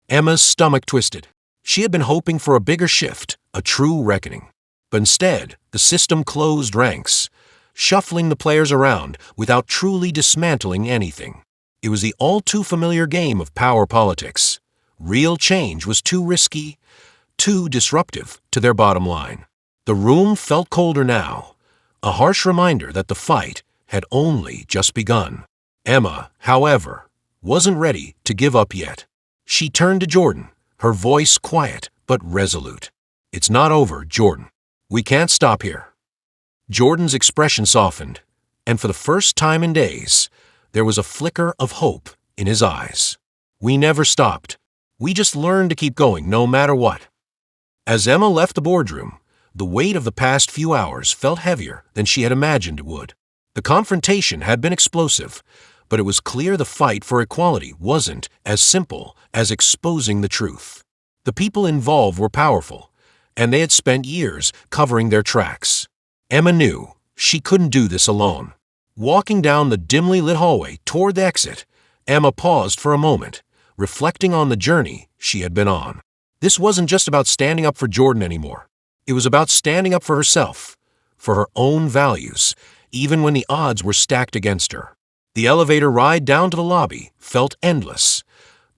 Emma's stomach twisted. She had been hoping for a bigger shift, a true reckoning. But instead, the system closed ranks, shuffling the players around without truly dismantling anything. It was the all-too-familiar game of power politics. Real change was too risky, too disruptive to their bottom line. The room felt colder now, a harsh reminder that the fight had only just begun. Emma, however, wasn't ready to give up yet. She turned to Jordan, her voice quiet but resolute. "It's not over, Jordan. We can't stop here." Jordan's expression softened, and for the first time in days, there was a flicker of hope in his eyes. "We never stopped. We just learned to keep going no matter what." As Emma left the boardroom, the weight of the past few hours felt heavier than she had imagined it would. The confrontation had been explosive, but it was clear the fight for equality wasn't as simple as exposing the truth. The people involved were powerful, and they had spent years covering their tracks. Emma knew she couldn't do this alone. Walking down the dimly lit hallway toward the exit, Emma paused for a moment, reflecting on the journey she had been on. This wasn't just about standing up for Jordan anymore. It was about standing up for herself, for her own values, even when the odds were stacked against her. The elevator ride down to the lobby felt endless,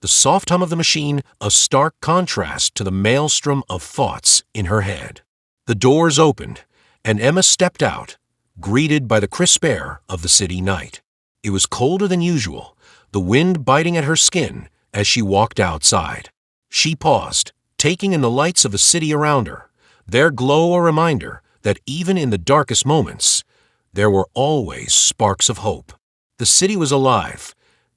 the soft hum of the machine a stark contrast to the maelstrom of thoughts in her head. The doors opened, and Emma stepped out, greeted by the crisp air of the city night. It was colder than usual, the wind biting at her skin as she walked outside. She paused, taking in the lights of the city around her, their glow a reminder that even in the darkest moments, there were always sparks of hope. The city was alive,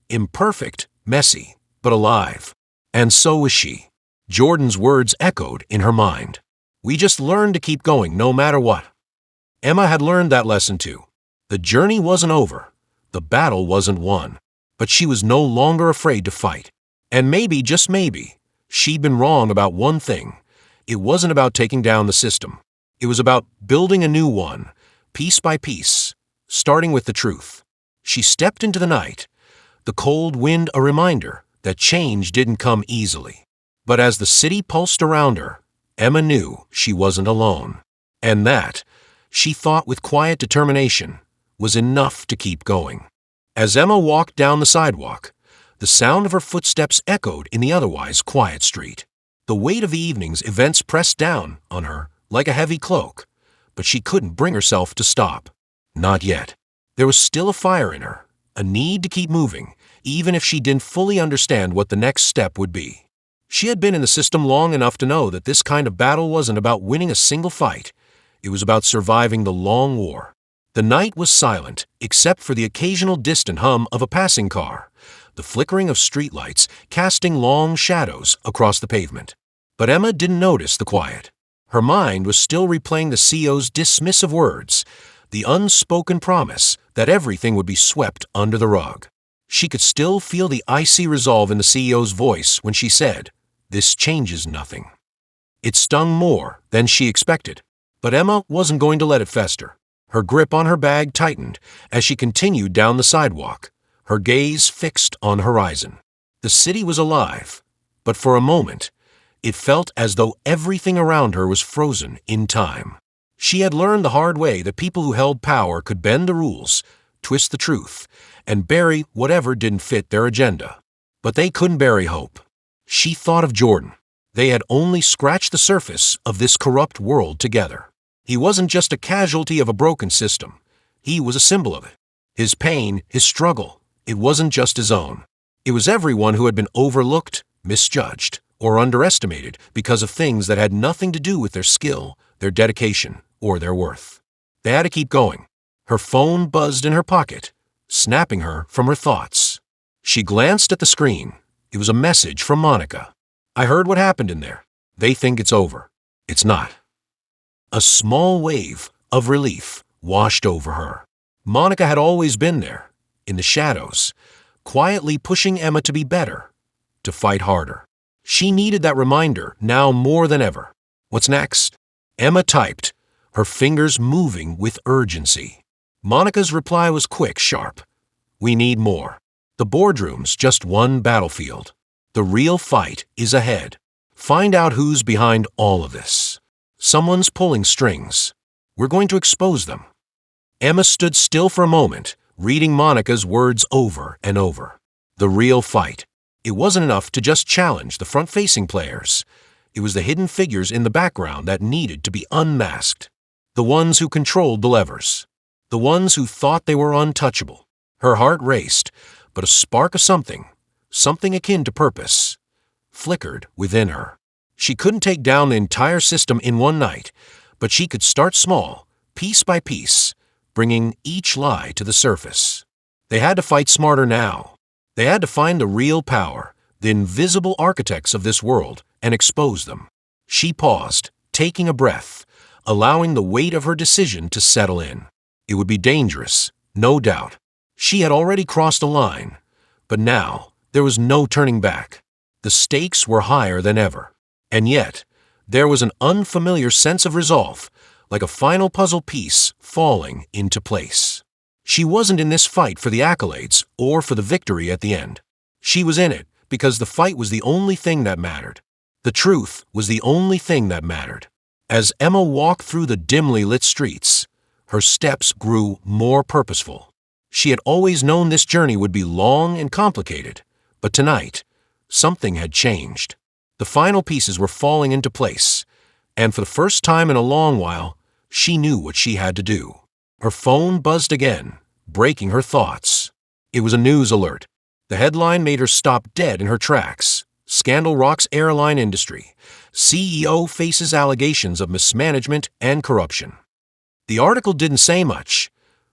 imperfect, messy, but alive. And so was she. Jordan's words echoed in her mind. "We just learned to keep going no matter what." Emma had learned that lesson too. The journey wasn't over, the battle wasn't won, but she was no longer afraid to fight. And maybe, just maybe, she'd been wrong about one thing. It wasn't about taking down the system. It was about building a new one, piece by piece, starting with the truth. She stepped into the night, the cold wind a reminder that change didn't come easily. But as the city pulsed around her, Emma knew she wasn't alone. And that, she thought with quiet determination, was enough to keep going. As Emma walked down the sidewalk, the sound of her footsteps echoed in the otherwise quiet street. The weight of the evening's events pressed down on her like a heavy cloak, but she couldn't bring herself to stop. Not yet. There was still a fire in her, a need to keep moving, even if she didn't fully understand what the next step would be. She had been in the system long enough to know that this kind of battle wasn't about winning a single fight. It was about surviving the long war. The night was silent, except for the occasional distant hum of a passing car, the flickering of streetlights casting long shadows across the pavement. But Emma didn't notice the quiet. Her mind was still replaying the CEO's dismissive words, the unspoken promise that everything would be swept under the rug. She could still feel the icy resolve in the CEO's voice when she said, "This changes nothing." It stung more than she expected, but Emma wasn't going to let it fester. Her grip on her bag tightened as she continued down the sidewalk, her gaze fixed on the horizon. The city was alive, but for a moment, it felt as though everything around her was frozen in time. She had learned the hard way that people who held power could bend the rules, twist the truth, and bury whatever didn't fit their agenda. But they couldn't bury hope. She thought of Jordan. They had only scratched the surface of this corrupt world together. He wasn't just a casualty of a broken system. He was a symbol of it. His pain, his struggle, it wasn't just his own. It was everyone who had been overlooked, misjudged, or underestimated because of things that had nothing to do with their skill, their dedication, or their worth. They had to keep going. Her phone buzzed in her pocket, snapping her from her thoughts. She glanced at the screen. It was a message from Monica. "I heard what happened in there. They think it's over. It's not." A small wave of relief washed over her. Monica had always been there, in the shadows, quietly pushing Emma to be better, to fight harder. She needed that reminder now more than ever. What's next? Emma typed, her fingers moving with urgency. Monica's reply was quick, sharp. We need more. The boardroom's just one battlefield. The real fight is ahead. Find out who's behind all of this. Someone's pulling strings. We're going to expose them. Emma stood still for a moment, reading Monica's words over and over. The real fight. It wasn't enough to just challenge the front-facing players. It was the hidden figures in the background that needed to be unmasked. The ones who controlled the levers. The ones who thought they were untouchable. Her heart raced, but a spark of something akin to purpose, flickered within her. She couldn't take down the entire system in one night, but she could start small, piece by piece, bringing each lie to the surface. They had to fight smarter now. They had to find the real power, the invisible architects of this world, and expose them. She paused, taking a breath, allowing the weight of her decision to settle in. It would be dangerous, no doubt. She had already crossed a line, but now there was no turning back. The stakes were higher than ever. And yet, there was an unfamiliar sense of resolve, like a final puzzle piece falling into place. She wasn't in this fight for the accolades or for the victory at the end. She was in it because the fight was the only thing that mattered. The truth was the only thing that mattered. As Emma walked through the dimly lit streets, her steps grew more purposeful. She had always known this journey would be long and complicated, but tonight, something had changed. The final pieces were falling into place, and for the first time in a long while, she knew what she had to do. Her phone buzzed again, breaking her thoughts. It was a news alert. The headline made her stop dead in her tracks. Scandal rocks airline industry. CEO faces allegations of mismanagement and corruption. The article didn't say much,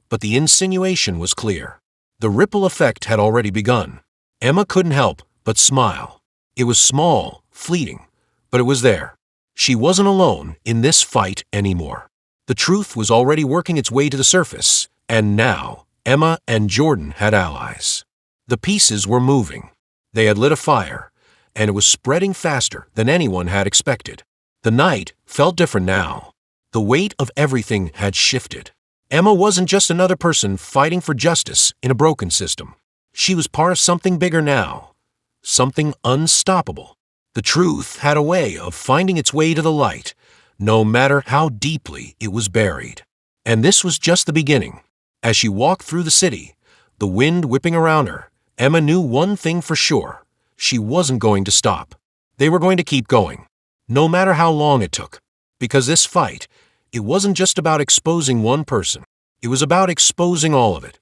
but the insinuation was clear. The ripple effect had already begun. Emma couldn't help but smile. It was small, fleeting, but it was there. She wasn't alone in this fight anymore. The truth was already working its way to the surface, and now Emma and Jordan had allies. The pieces were moving. They had lit a fire, and it was spreading faster than anyone had expected. The night felt different now. The weight of everything had shifted. Emma wasn't just another person fighting for justice in a broken system. She was part of something bigger now, something unstoppable. The truth had a way of finding its way to the light, no matter how deeply it was buried. And this was just the beginning. As she walked through the city, the wind whipping around her, Emma knew one thing for sure. She wasn't going to stop. They were going to keep going, no matter how long it took. Because this fight, it wasn't just about exposing one person. It was about exposing all of it.